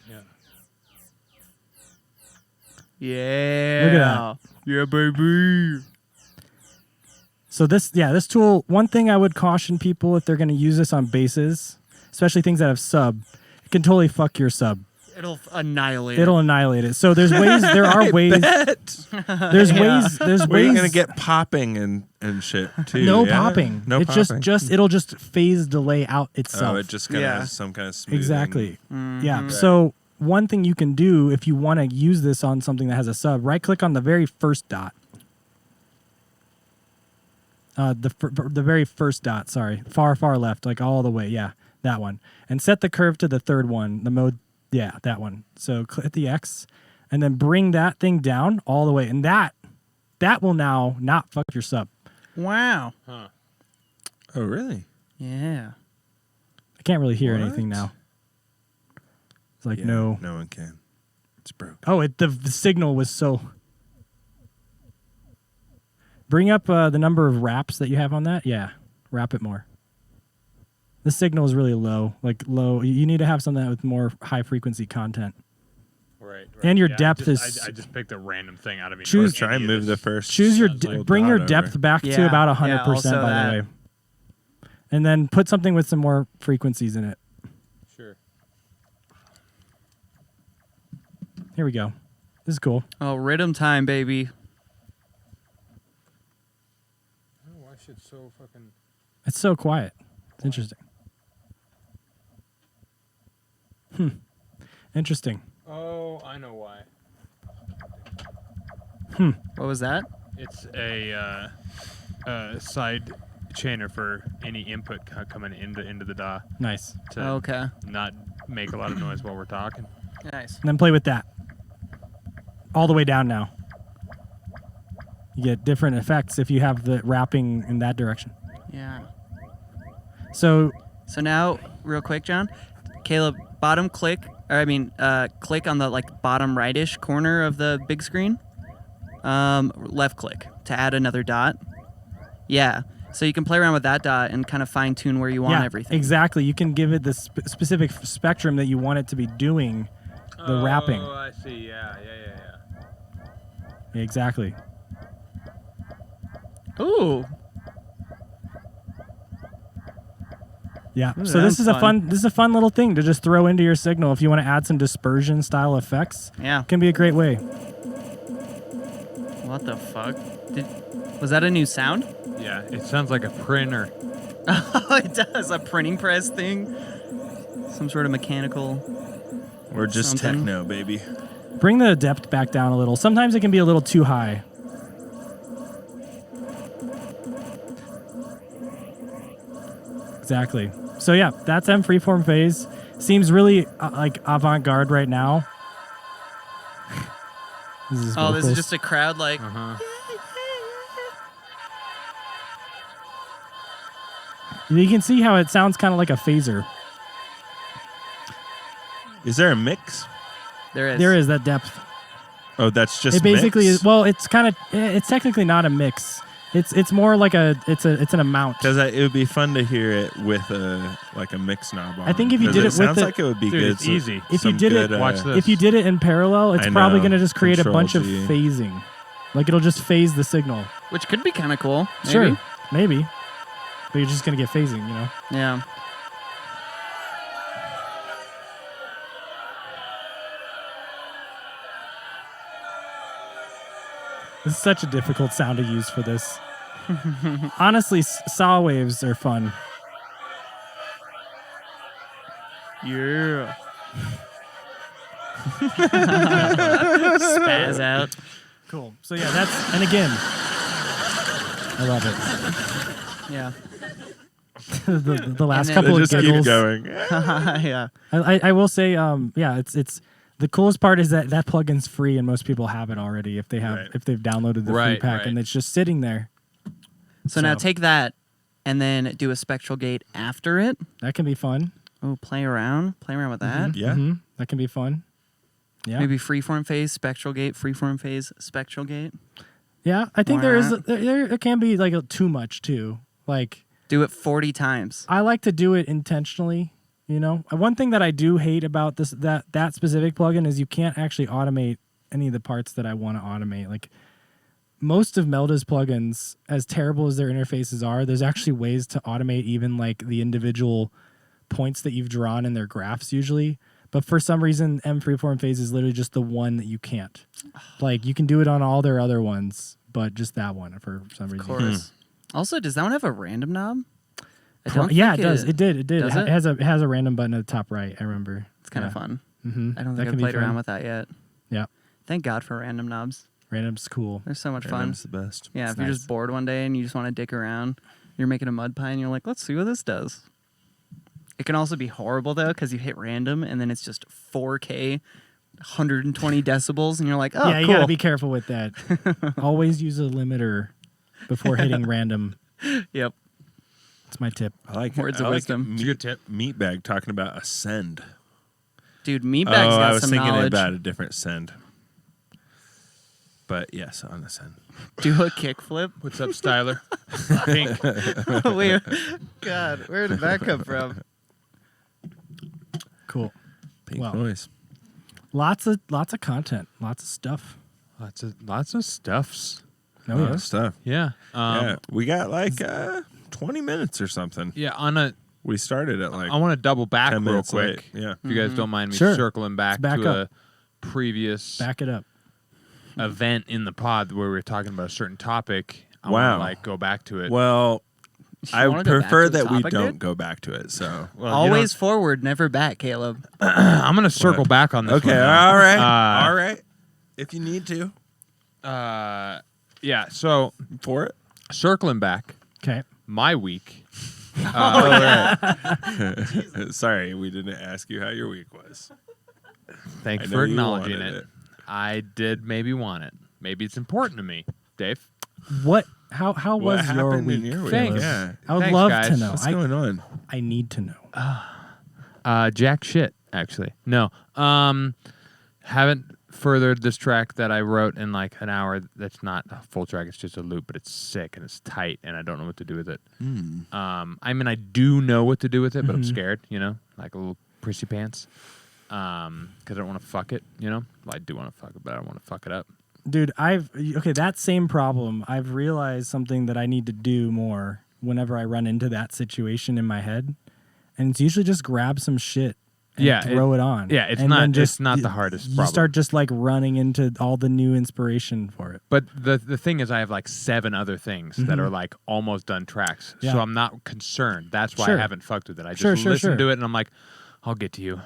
Yeah. Look at that. Yeah, baby. So this tool, one thing I would caution people if they're going to use this on basses, especially things that have sub, it can totally fuck your sub. It'll annihilate. It'll annihilate it. So there's ways. There are ways. There's ways. There's Where ways. you're gonna get popping and shit too. no yeah? popping. No it's popping. just it'll just phase delay out itself. Oh, it just kind of Yeah. has some kind of smoothing. Exactly. Mm-hmm. Yeah. So one thing you can do if you want to use this on something that has a sub, right click on the very first dot. The very first dot. Sorry, far left, like all the way. Yeah, that one. And set the curve to the third one. The mode. Yeah, that one. So hit the X, and then bring that thing down all the way, and that will now not fuck your sub. Wow. Oh, really? Yeah. I can't really hear What? anything now. It's like Yeah, no. no one can. It's broke. Oh, the signal was so. Bring up the number of wraps that you have on that. Yeah, wrap it more. The signal is really low, like low. You need to have something with more high frequency content. Right. And your depth is- I just picked a random thing out of it. Choose- Try and move the first. Choose your little bring your dot depth over. back to Yeah, about yeah, 100%. also By that. the way, and then put something with some more frequencies in it. Sure. Here we go. This is cool. Oh, rhythm time, baby. Oh, why should so fucking? It's so quiet. It's interesting. Interesting. Oh, I know why. What was that? It's a side chainer for any input coming into the DAW Nice. to Okay. not make a lot of noise while we're talking. Nice. And then play with that. All the way down now. You get different effects if you have the wrapping in that direction. Yeah. So So now, real quick, John, Caleb, bottom click, or I mean, click on the like bottom rightish corner of the big screen. Left click to add another dot. Yeah. So you can play around with that dot and kind of fine tune where you want everything. exactly. You can give it the specific spectrum that you want it to be doing the wrapping. Oh, I see. Yeah. Exactly. Ooh. Yeah. Ooh, So this that's is a fun. fun. This is a fun little thing to just throw into your signal if you want to add some dispersion style effects. Yeah. Can be a great way. What the fuck? Was that a new sound? Yeah. It sounds like a printer. Oh, it does. A printing press thing. Some sort of mechanical. Or just Something. techno, baby. Bring the depth back down a little. Sometimes it can be a little too high. Exactly. So yeah, that's M Freeform phase. Seems really like avant-garde right now. This is Oh, this is vocals. just a crowd like. You can see how it sounds kind of like a phaser. Is there a mix? There is. There is that depth. Oh, that's just It basically mix? is. Well, it's kind of. It's technically not a mix. It's more like it's an amount. Because it would be fun to hear it with a mix knob on. I think if you 'Cause did it with sounds it- like it would be Dude, good. it's easy. If you some did it- good, Watch this. If you did it in parallel, it's I probably know. going to just create a bunch of Control G. phasing. Like it'll just phase the signal. Which could be kind of cool. Maybe. Sure, maybe. But you're just going to get phasing, you know? Yeah. This is such a difficult sound to use for this. Honestly, saw waves are fun. Yeah. Spaz out. Cool. So yeah, and again, I love it. Yeah. the last then- couple They of just giggles. keep going. Yeah. I will say, yeah, it's the coolest part is that plugin's free and most people have it already if they've downloaded the free Right, pack right. and it's just sitting there. So now take that and then do a spectral gate after it. That can be fun. Oh, play around with that. Yeah. Mhm. That can be fun. Yeah. Maybe freeform phase, spectral gate, freeform phase, spectral gate. Yeah, I think there can be like too much too. Like Do it 40 times. I like to do it intentionally. You know, one thing that I do hate about that specific plugin is you can't actually automate any of the parts that I want to automate. Like most of Melda's plugins, as terrible as their interfaces are, there's actually ways to automate even like the individual points that you've drawn in their graphs usually. But for some reason, M Freeform phase is literally just the one that you can't. Like, you can do it on all their other ones, but just that one for some reason. Of course. Also, does that one have a random knob? Yeah, it does. It did. Does It has a random button at the top right. I remember. It's kind of fun. Mm-hmm. I don't think I've played around with that yet. Yeah. Thank God for random knobs. Random's cool. They're so much fun. Random's the best. Yeah, It's if you're nice. just bored one day and you just want to dick around, you're making a mud pie and you're like, let's see what this does. It can also be horrible, though, because you hit random and then it's just 4K, 120 decibels, and you're like, oh, yeah, you cool. gotta be careful with that. Always use a limiter before hitting random. Yep. That's my tip. I like Words I of like wisdom. Meat, It's a good tip. Meatbag talking about a send. Dude, Meatbag's Oh, got I was some thinking knowledge. about a different send. But yes, on the send. Do a kickflip. What's up, Styler? Pink. Wait, God, where did that come from? Cool. Pink Well. noise. Lots of content. Lots of stuff. Lots of stuffs. Oh yeah. Stuff. Yeah. Yeah, we got like 20 minutes or something. Yeah. On a, We started at like I want to double back 10 real minutes quick. late. Yeah. If you guys don't mind me Sure. circling back Let's back to up. a previous Back it up. event in the pod where we were talking about a certain topic. I Wow. want to go back to it. Well, I wanna go back prefer to the that we topic, don't dude? go back to it. So Always forward, never back, Caleb. I'm gonna circle What? back on this. Okay. one now. All right. All right. If you need to Yeah. So for it. circling back, Okay. my week. All right. Sorry, we didn't ask you how your week was. Thank I you know for you acknowledging wanted it. it. I did maybe want it. Maybe it's important to me, Dave. What? How What was your happened week? in your week? Thanks. Yeah. I would Thanks, love guys. to know. What's going on? I need to know. Jack shit, actually. No. Haven't furthered this track that I wrote in like an hour. That's not a full track. It's just a loop, but it's sick and it's tight, and I don't know what to do with it. I mean, I do know what to do with it, but I'm scared. You know, like a little prissy pants. Because I don't want to fuck it. You know, well, I do want to fuck it, but I don't want to fuck it up. Dude, that same problem. I've realized something that I need to do more whenever I run into that situation in my head. And it's usually just grab some shit and throw it on. Yeah, it's and not. then It's not the hardest You problem. start just like running into all the new inspiration for it. But the thing is, I have like 7 other things that are like almost done tracks. Yeah. So I'm not concerned. That's why Sure. I haven't fucked with it. I just Sure, listen sure. to it and I'm like, I'll get to you.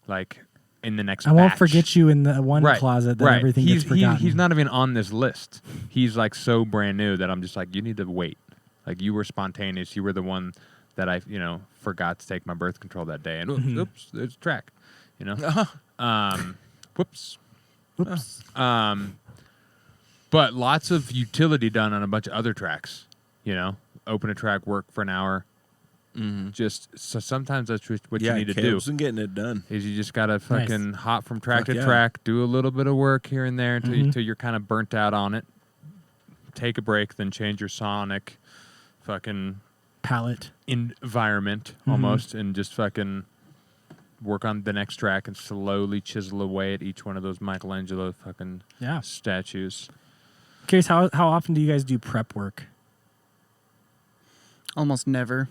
Like in the next I won't batch. forget you in the one closet that right. everything he's, gets forgotten. He's not even on this list. He's like so brand new that I'm just like, you need to wait. Like you were spontaneous. You were the one that I, forgot to take my birth control that day. And oops, there's a track. Whoops. Oops. But lots of utility done on a bunch of other tracks. Open a track, work for an hour. Just so sometimes that's what you need to Caleb's do. been getting it done. Is you just gotta fucking hop from track Fuck to yeah. track, do a little bit of work here and there until you're kind of burnt out on it. Take a break, then change your sonic fucking Palette. environment almost, and just fucking work on the next track and slowly chisel away at each one of those Michelangelo fucking statues. Curious, how often do you guys do prep work? Almost never.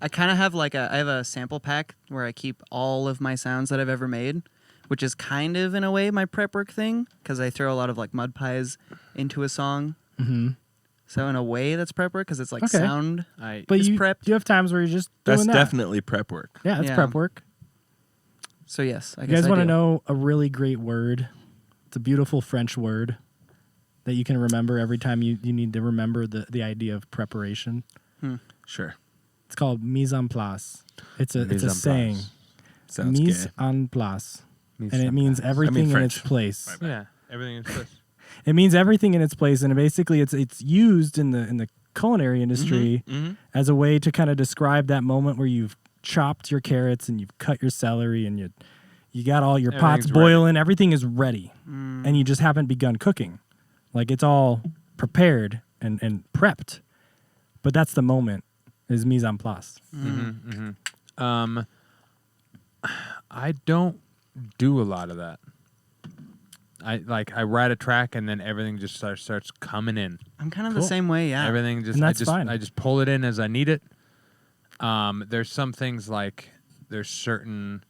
I kind of have I have a sample pack where I keep all of my sounds that I've ever made, which is kind of in a way my prep work thing because I throw a lot of like mud pies into a song. Mm-hmm. So in a way that's prep work because it's like Okay. sound. But is you prepped. have times where you're just doing That's that. definitely prep work. Yeah, that's Yeah. prep work. So yes, I You guess guys I want to do. know a really great word? It's a beautiful French word that you can remember every time you need to remember the idea of preparation. Sure. It's called mise en place. It's a Mise en saying. place. Sounds Mise gay. en place. Mise And it en means place. everything in French. its place. Yeah, everything is this. It means everything in its place, and basically it's used in the culinary industry as a way to kind of describe that moment where you've chopped your carrots and you've cut your celery and you got all your pots Everything's boiling, everything is ready, and you just haven't begun cooking. Like it's all prepared and prepped, but that's the moment is mise en place. I don't do a lot of that. I write a track and then everything just starts coming in. I'm kind of Cool. the same way. Yeah. Everything just And that's I fine. just pull it in as I need it. There's some things like there's certain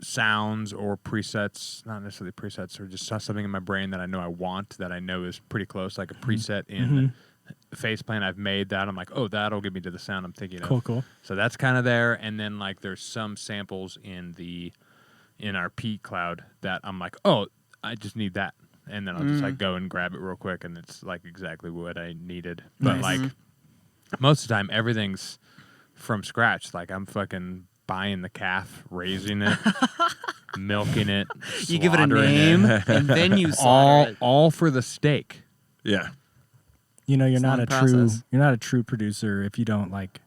sounds or presets, not necessarily presets, or just something in my brain that I know I want, that I know is pretty close, like a preset in Face Plan I've made that I'm like, oh, that'll get me to the sound I'm thinking of. Cool. So that's kind of there, and then like there's some samples in our P cloud that I'm like, oh, I just need that, and then I'll just like go and grab it real quick, and it's like exactly what I needed. But like most of the time, everything's from scratch. Like I'm fucking buying the calf, raising it, milking it, You give it a name, and then you slaughter it. all for the steak. Yeah. You know, you're It's a not long a true process. you're not a true producer if you don't like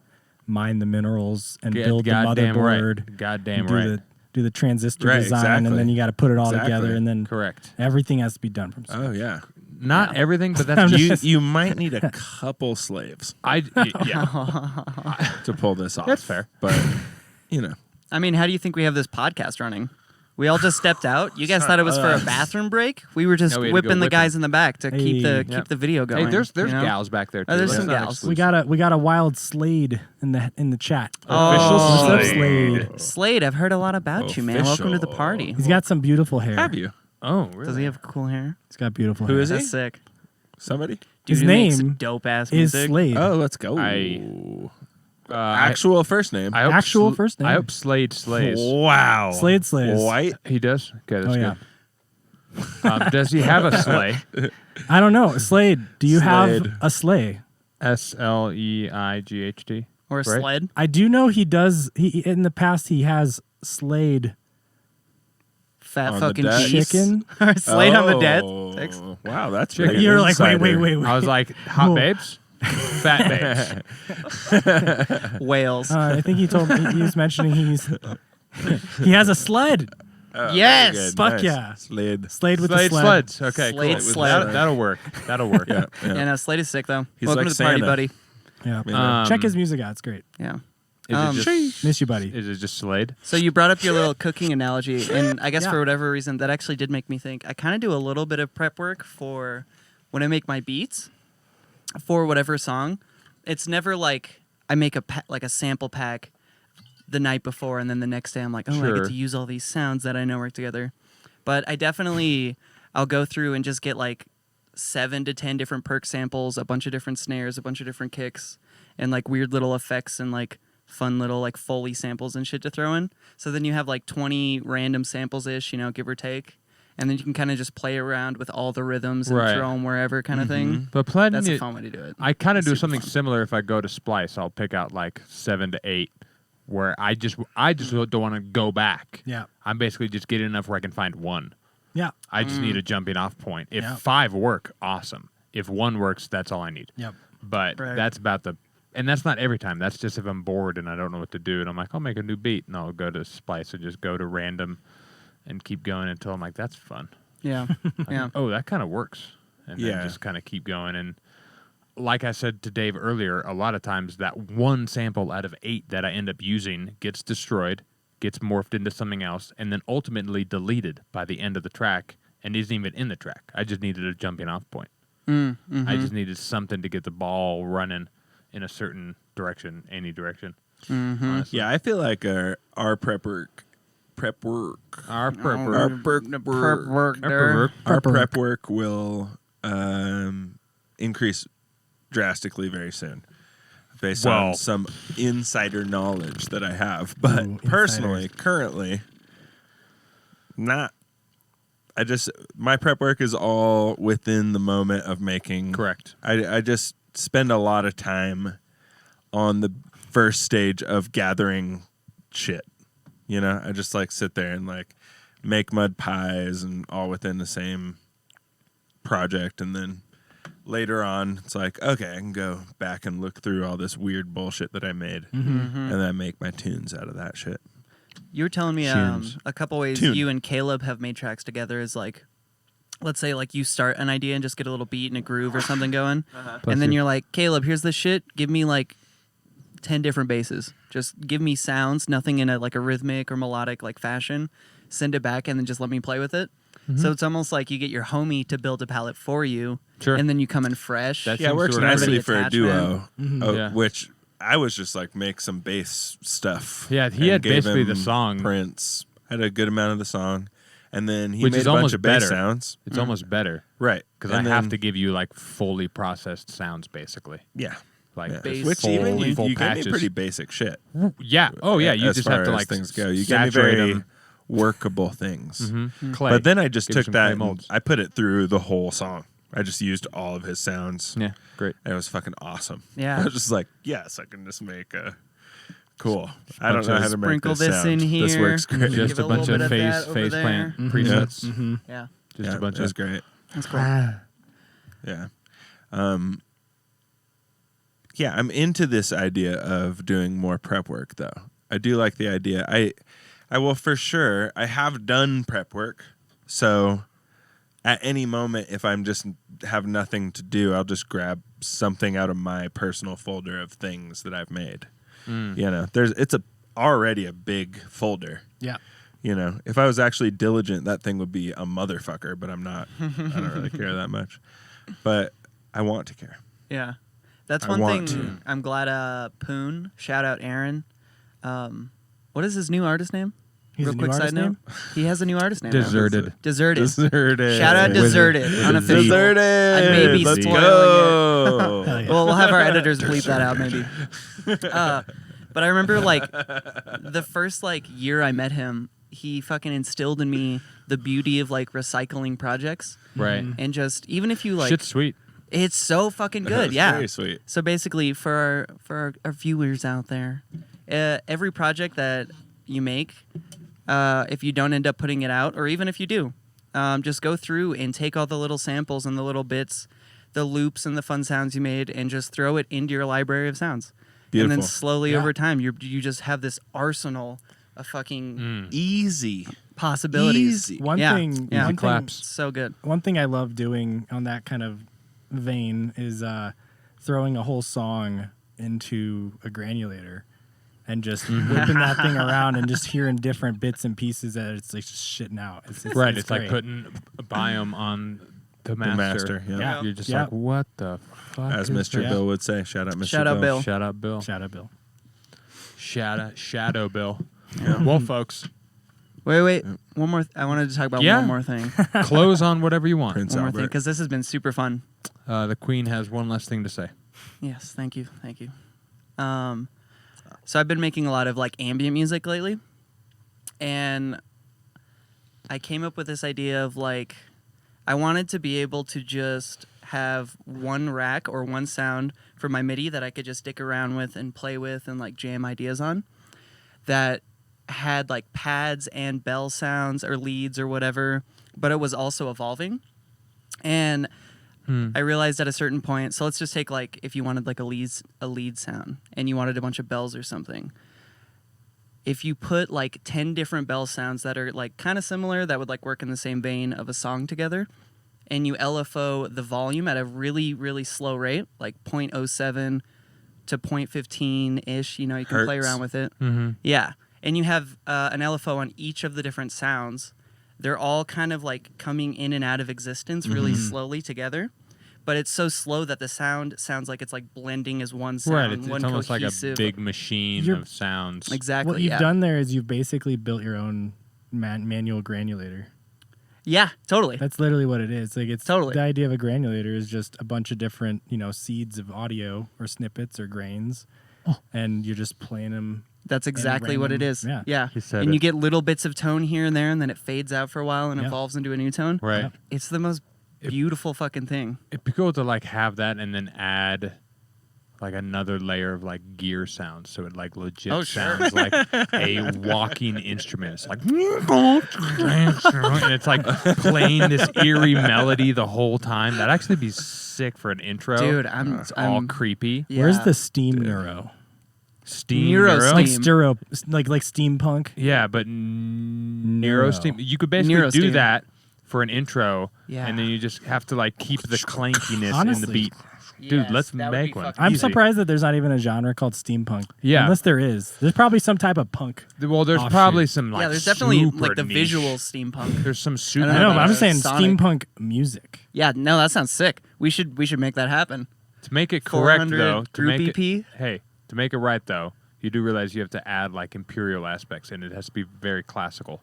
mine the minerals and build the Goddamn motherboard. right. Goddamn do right. the transistor Right, design, exactly. and then you got to put it all Exactly. together, and then Correct. everything has to be done from scratch. Oh yeah. Not everything, but that's You might need a couple slaves yeah. to pull this off. That's fair. But you know. I mean, how do you think we have this podcast running? We all just stepped out. You guys thought it was for a bathroom break? We were just No, we had to go whipping the whip guys in the back to keep the Yep. video going. Hey, there's you know? gals back there too. Oh, there's Let's some not gals. exclude. We got a wild Slade in the chat. Official What's up, Slade. Slade? Slade, I've heard a lot about you, man. Welcome to the Official. party. He's got some beautiful hair. Have you? Oh, really? Does he have cool hair? He's got beautiful Who hair. is he? That's sick. Somebody? Dude His who makes name dope ass Is music. Slade. Oh, let's go. Actual first name. I hope Actual first name. I hope Slade slays. Wow. Slade slays. White. He does? Okay, that's Oh, yeah. good. Does he have a sleigh? I don't know. Slade, do you have Slade. a sleigh? SLEIGHT. Or a Right. sled. I do know he does. He in the past he has slayed Fat On the fucking deck. cheese. chicken. Or Slade on the dead. Six. Wow, that's Chicken. very You're like, wait. insider. I was like, hot Whoa. babes? Fat babes. Whales. I think he told me he was mentioning he has a sled. Oh, Yes! very good. Fuck Nice. yeah. Slade. Slade with Slade the sled. sleds. Okay, Slade cool. sled. That'll work. That'll work. Yeah. Yeah, no, Slade is sick though. He's Welcome like to the party, Santa. buddy. Yeah. Yeah. Check his music out. It's great. Yeah. Is it just, Miss you, buddy. is it just Slade? So you brought up your little cooking analogy, and I guess Yeah. for whatever reason, that actually did make me think. I kind of do a little bit of prep work for when I make my beats for whatever song. It's never like I make like a sample pack the night before, and then the next day I'm like, oh, I Sure. get to use all these sounds that I know work together. But I definitely, I'll go through and just get like 7 to 10 different perk samples, a bunch of different snares, a bunch of different kicks, and like weird little effects and like fun little like Foley samples and shit to throw in. So then you have like 20 random samples ish, give or take. And then you can kind of just play around with all the rhythms and Right. throw them wherever kind of thing. But plenty. That's a fun way to do it. I kind of do Super something fun. similar if I go to Splice. I'll pick out like 7 to 8 where I just don't want to go back. Yeah. I'm basically just getting enough where I can find one. Yeah. I just need a jumping off point. If Yeah. 5 work, awesome. If 1 works, that's all I need. Yep. But Right. that's about and that's not every time. That's just if I'm bored and I don't know what to do, and I'm like, I'll make a new beat, and I'll go to Splice and just go to random and keep going until I'm like, that's fun. Yeah. Yeah. Oh, that kind of works. And then Yeah. just kind of keep going. And like I said to Dave earlier, a lot of times that one sample out of 8 that I end up using gets destroyed, gets morphed into something else, and then ultimately deleted by the end of the track and isn't even in the track. I just needed a jumping off point. I just needed something to get the ball running in a certain direction, any direction. Honestly. Yeah, I feel like our prep work. Our prepper. Our prep Prep work there. Prepper. Our Prep prep work will increase drastically very soon, based Well- on some insider knowledge that I have. But Ooh, personally, insiders. currently, not. My prep work is all within the moment of making. Correct. I just spend a lot of time on the first stage of gathering shit. I just like sit there and like make mud pies and all within the same project. And then later on, it's like, okay, I can go back and look through all this weird bullshit that I made and then make my tunes out of that shit. You were telling me Tunes. a couple ways Tune. you and Caleb have made tracks together is like, let's say like you start an idea and just get a little beat and a groove or something going. And then you're like, Caleb, here's this shit. Give me like 10 different basses. Just give me sounds, nothing in a like a rhythmic or melodic like fashion. Send it back and then just let me play with it. So it's almost like you get your homie to build a palette for you, Sure. and then you come in fresh. That Yeah, it seems works sort of nicely great. for a Attachment. duo, Yeah. which I was just like make some bass stuff. Yeah, he and had gave basically the him song. Prince had a good amount of the song, and then he Which made is a bunch almost of bass better. sounds. It's almost better Right, because I And have then- to give you like fully processed sounds, basically. Yeah. Like Yeah. Bass Which full, even you full gave me patches. pretty basic shit. Yeah. Oh yeah. You as just far have to as like things go. You gave me saturate very 'em. workable things. Clay. But then I just Give 'em took some clay that and molds. I put it through the whole song. I just used all of his sounds. Yeah. Great. And it was fucking awesome. Yeah. I was just like, yes, I can just make a cool. I don't bunch know of how to make sprinkle this this sound. in This here. works great. Give Just it a a bunch little of bit of that face over plant there. presets. Yeah, Just Yeah, a bunch that's of great. that's cool. Yeah. Yeah, I'm into this idea of doing more prep work though. I do like the idea. I will for sure. I have done prep work. So at any moment if I'm just have nothing to do, I'll just grab something out of my personal folder of things that I've made. You know, it's already a big folder. Yeah. You know, if I was actually diligent, that thing would be a motherfucker, but I'm not. I don't really care that much. But I want to care. Yeah, that's I one want thing. to. I'm glad. Poon, shout out Aaron. What is his new artist name? He's Real a new quick side artist note. name? He has a new artist name. now. Deserted. Deserted. Deserted. Shout out Deserted. Unofficial. Deserted. I may be Let's spoiling go. Hell yeah. Well, we'll have our editors bleep that out maybe. But I remember like the first like year I met him, he fucking instilled in me the beauty of like recycling projects. Right. And just even if you like, Shit's sweet. it's so fucking good. That's Yeah. very sweet. So basically, for our viewers out there, every project that you make, if you don't end up putting it out, or even if you do, just go through and take all the little samples and the little bits, the loops and the fun sounds you made, and just throw it into your library of sounds. And then Beautiful. slowly Yeah. over time, you just have this arsenal of fucking Easy. possibilities. Easy. One Yeah. thing, Yeah. one Claps. thing, So good. one thing I love doing on that kind of vein is throwing a whole song into a granulator and just whipping that thing around and just hearing different bits and pieces that it's like just shitting out. It's Right. It's like great. putting a biome on the master. Yeah. Yeah. You're just Yeah. like, what the fuck? As is Mr. this? Bill would say. Shout out Mr. Shout out Bill. Shout out Bill. Shout out, Bill. Shadow Bill. Well, folks, Wait. One more. I wanted to talk about Yeah. one more thing. close on whatever you want. Prince One more thing, Albert. because this has been super fun. The Queen has one last thing to say. Yes, thank you. So I've been making a lot of like ambient music lately, and I came up with this idea of like I wanted to be able to just have one rack or one sound for my MIDI that I could just dick around with and play with and like jam ideas on, that had like pads and bell sounds or leads or whatever, but it was also evolving. And I realized at a certain point, so let's just take like if you wanted like a lead sound and you wanted a bunch of bells or something. If you put like 10 different bell sounds that are like kind of similar, that would like work in the same vein of a song together, and you LFO the volume at a really, really slow rate, like 0.07 to 0.15-ish, you know, you can play Hertz. around with it. Mm-hmm. Yeah. And you have an LFO on each of the different sounds. They're all kind of like coming in and out of existence really slowly together. But it's so slow that the sound sounds like it's like blending as one sound, Right. It's one almost like a cohesive. big machine You're- of sounds. Exactly. What you've yeah. done there is you've basically built your own manual granulator. Yeah, totally. That's literally what it is. Like it's Totally. the idea of a granulator is just a bunch of different, seeds of audio or snippets or grains, and you're just playing them. That's exactly what it random- is. yeah. He said And it. you get little bits of tone here and there, and then it fades out for a while and Yeah. evolves into a new tone. Right. Yeah. It's the most beautiful fucking thing. It'd be cool to like have that and then add like another layer of like gear sounds, so it like legit Oh, sure. sounds like a walking instrument. It's like and it's like playing this eerie melody the whole time. That'd actually be sick for an intro. Dude, It's all I'm creepy. yeah. Where's the steam neuro? Steam Neuro neuro? Like Steam. like steampunk. Yeah, but neuro steam. You could basically Neuro do steam. that for an intro, Yeah. and then you just have to like keep the clankiness in the Honestly, beat. Dude, let's make one. I'm Easy. surprised that there's not even a genre called steampunk. Yeah. Unless there is. There's probably some type of punk. Well, there's offshoot. probably some like Yeah, there's definitely super like the niche. visual steampunk. There's some super. I know, but I'm just saying Sonic. steampunk music. Yeah, no, that sounds sick. We should make that happen. To make it correct 400 though, to group make EP? it to make it right though, you do realize you have to add like imperial aspects in it. It has to be very classical.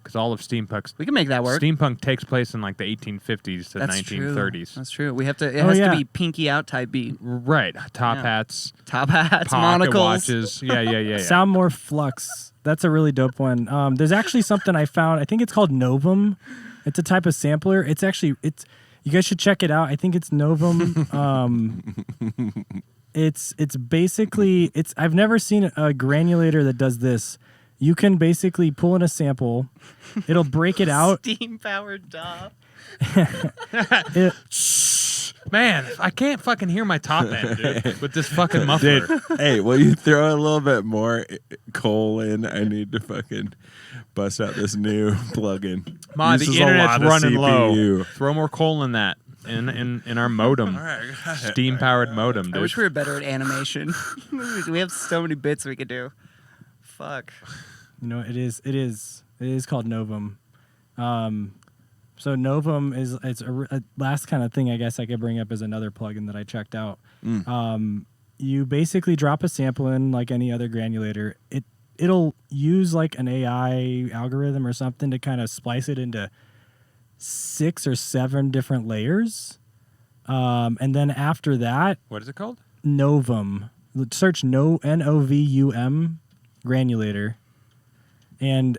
Because all of We can make that work. Steampunk takes place in like the 1850s to That's 1930s. True. That's true. We have to. It has to be pinky out type beat. Right. Top hats, Top hats, pocket monocles. watches. Yeah. Sound More Flux. That's a really dope one. There's actually something I found. I think it's called Novum. It's a type of sampler. It's you guys should check it out. I think it's Novum. It's basically I've never seen a granulator that does this. You can basically pull in a sample. It'll break it out. Steam powered DAW. Man, I can't fucking hear my top end, dude, with this fucking muffler. Dude, hey, will you throw a little bit more coal in? I need to fucking bust out this new plugin. Ma, Uses the a internet's lot of running low. CPU. Throw more coal in that. In our modem. All right, got it. Steam powered modem, dude. I wish we were better at animation. We have so many bits we could do. Fuck. You know, it is called Novum. So Novum it's a last kind of thing I guess I could bring up as another plugin that I checked out. You basically drop a sample in like any other granulator. It'll use like an AI algorithm or something to kind of splice it into 6 or 7 different layers. And then after that, What is it called? Novum. Search Novum granulator. And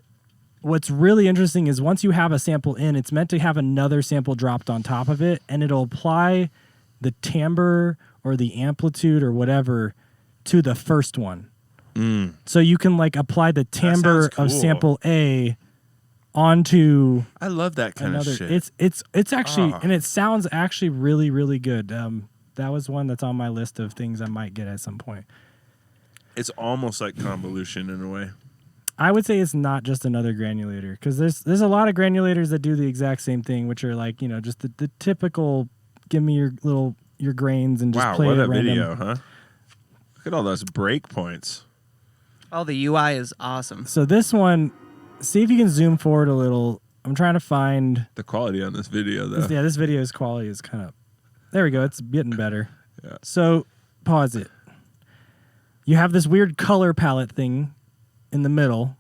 what's really interesting is once you have a sample in, it's meant to have another sample dropped on top of it, and it'll apply the timbre or the amplitude or whatever to the first one. So you can like apply the timbre sounds cool. of sample A onto I love that kind another. of shit. It's actually and it sounds actually really, really good. That was one that's on my list of things I might get at some point. It's almost like convolution in a way. I would say it's not just another granulator because there's a lot of granulators that do the exact same thing, which are like, you know, just the typical give me your grains and just Wow, play what it a random. video, huh? Look at all those breakpoints. Oh, the UI is awesome. So this one, see if you can zoom forward a little. I'm trying to find. The quality on this video, though. This video's quality is kind of. There we go. It's getting better. Yeah. So pause it. You have this weird color palette thing in the middle.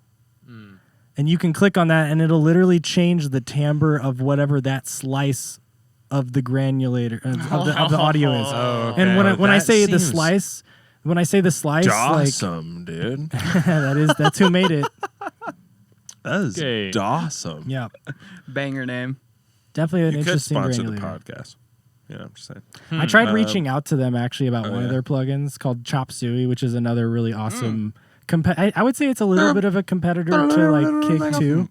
And you can click on that and it'll literally change the timbre of whatever that slice of the granulator of the audio is. Oh, And okay. when I That say the seems slice, like Awesome, dude. that's who made it. That is Okay. awesome. Yeah. Banger name. Definitely an You could interesting sponsor the granulator. podcast. Yeah, I'm just saying. I tried reaching out to them actually about one of yeah. their plugins called Chop Suey, which is another really awesome. I would say it's a little bit of a competitor to like Kick 2.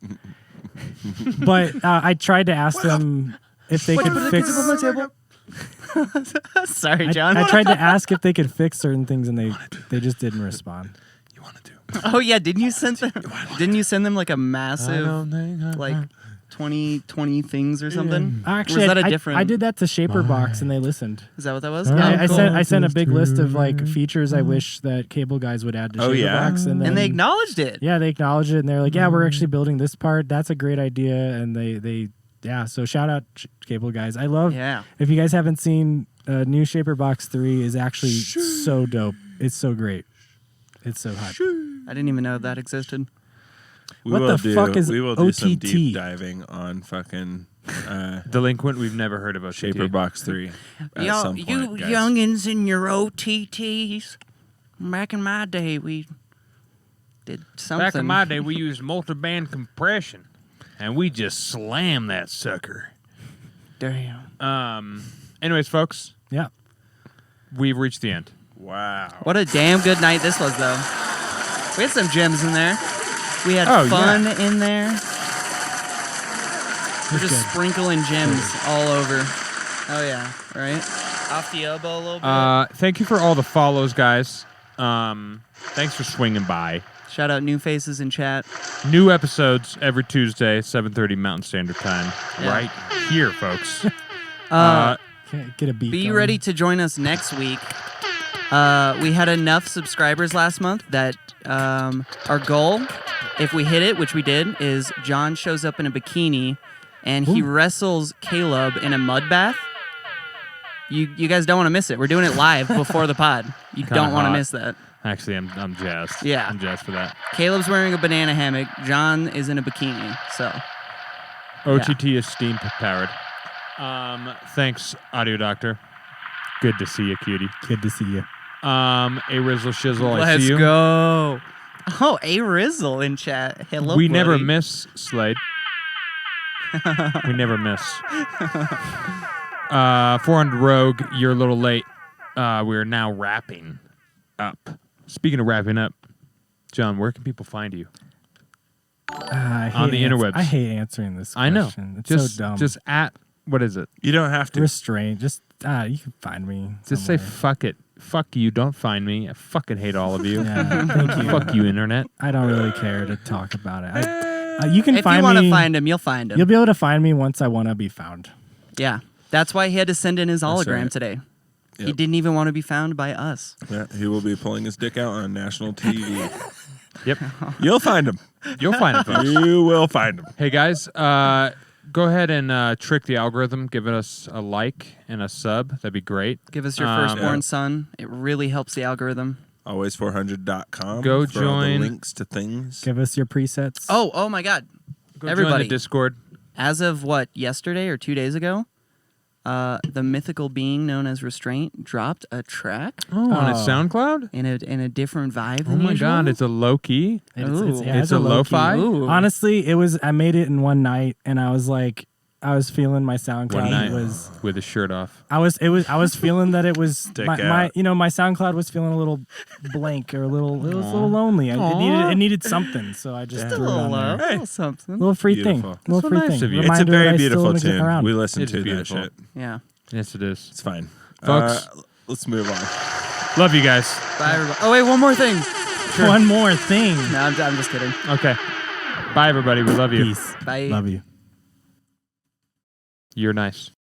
But I tried to ask them if they could fix. Sorry, John. I tried to ask if they could fix certain things, and they just didn't respond. You want to do? Oh yeah, didn't you send them like a massive like 20 things or something? Actually, or was that a I different? did that to Shaperbox, and they listened. Is that what that was? Yeah, Oh, I cool. sent a big list of like features I wish that cable guys would add to Oh, Shaperbox, yeah? and then And they acknowledged it. yeah, they acknowledged it, and they're like, yeah, we're actually building this part. That's a great idea, and they so shout out cable guys. I love. Yeah. If you guys haven't seen new Shaperbox 3 is actually so dope. It's so great. It's so hot. I didn't even know that existed. What the fuck is We will do some OTT? deep diving on fucking Delinquent, we've never heard about Shaperbox 3 at some point, you guys. youngins in your OTTs. Back in my day, we did something. Back in my day, we used multiband compression, and we just slammed that sucker. Damn. Anyways, folks, Yeah. we've reached the end. Wow. What a damn good night this was, though. We had some gems in there. We had Oh, fun in there. We're just good. sprinkling gems all over. Oh yeah, right? Off the elbow a little bit. Thank you for all the follows, guys. Thanks for swinging by. Shout out new faces in chat. New episodes every Tuesday, 7:30 Mountain Standard Time, Yeah. right here, folks. Can't get a beat. Be going. ready to join us next week. We had enough subscribers last month that our goal, if we hit it, which we did, is John shows up in a bikini and he wrestles Caleb in a mud bath. You guys don't want to miss it. We're doing it live before the pod. You Kinda don't want to hot. miss that. Actually, I'm jazzed. Yeah. I'm jazzed for that. Caleb's wearing a banana hammock. John is in a bikini. So OTT is steam powered. Thanks, Audio Doctor. Good to see you, cutie. Good to see you. A Rizzle Shizzle, I let's see you. go. Oh, A Rizzle in chat. Hello, We never buddy. miss, Slade. We never miss. 400 Rogue, you're a little late. We're now wrapping up. Speaking of wrapping up, John, where can people find you? On the interwebs. I hate answering this question. I know. It's Just, so dumb. Just at, what is it? You don't have to. Restraint. Just you can find me. Just say somewhere. fuck it. Fuck you, don't find me. I fucking hate all of you. Yeah, thank you. Fuck you, internet. I don't really care to talk about it. You can If find you want me. to find him, you'll find him. You'll be able to find me once I want to be found. Yeah. That's why he had to send in his hologram right. today. He Yep. didn't even want to be found by us. Yeah, he will be pulling his dick out on national TV. Yep. You'll find him. You'll find it, folks. You will find him. Hey, guys, go ahead and trick the algorithm. Give us a like and a sub. That'd be great. Give us your Yeah. firstborn son. It really helps the algorithm. Always400.com. Go for all the join- links to things. Give us your presets. Oh my God. Go join Everybody. the Discord. As of yesterday or 2 days ago, the mythical being known as Restraint dropped a track Oh, on its Oh. SoundCloud? in a different vibe Oh than my usual. God, it's a low-key. It's a low-key. lo-fi? Ooh. Honestly, I made it in one night, and I was like, I was feeling my SoundCloud One night was. with his shirt off. I was feeling that it was Stick my out. my SoundCloud was feeling a little blank or it was a little lonely. It needed something, so I just Just a threw it little on there. love, a little something. Little free Beautiful. thing. Little So free nice thing. of you. It's a Reminder very that I beautiful still wanna get tune. around. We listen It's to beautiful. that shit. Yeah. Yes, it is. It's fine. Folks. Let's move on. Love you guys. Bye, everybody. Oh, wait, one more thing. One more thing. No, I'm just kidding. Okay. Bye, everybody. We love you. Peace. Bye. Love you. You're nice.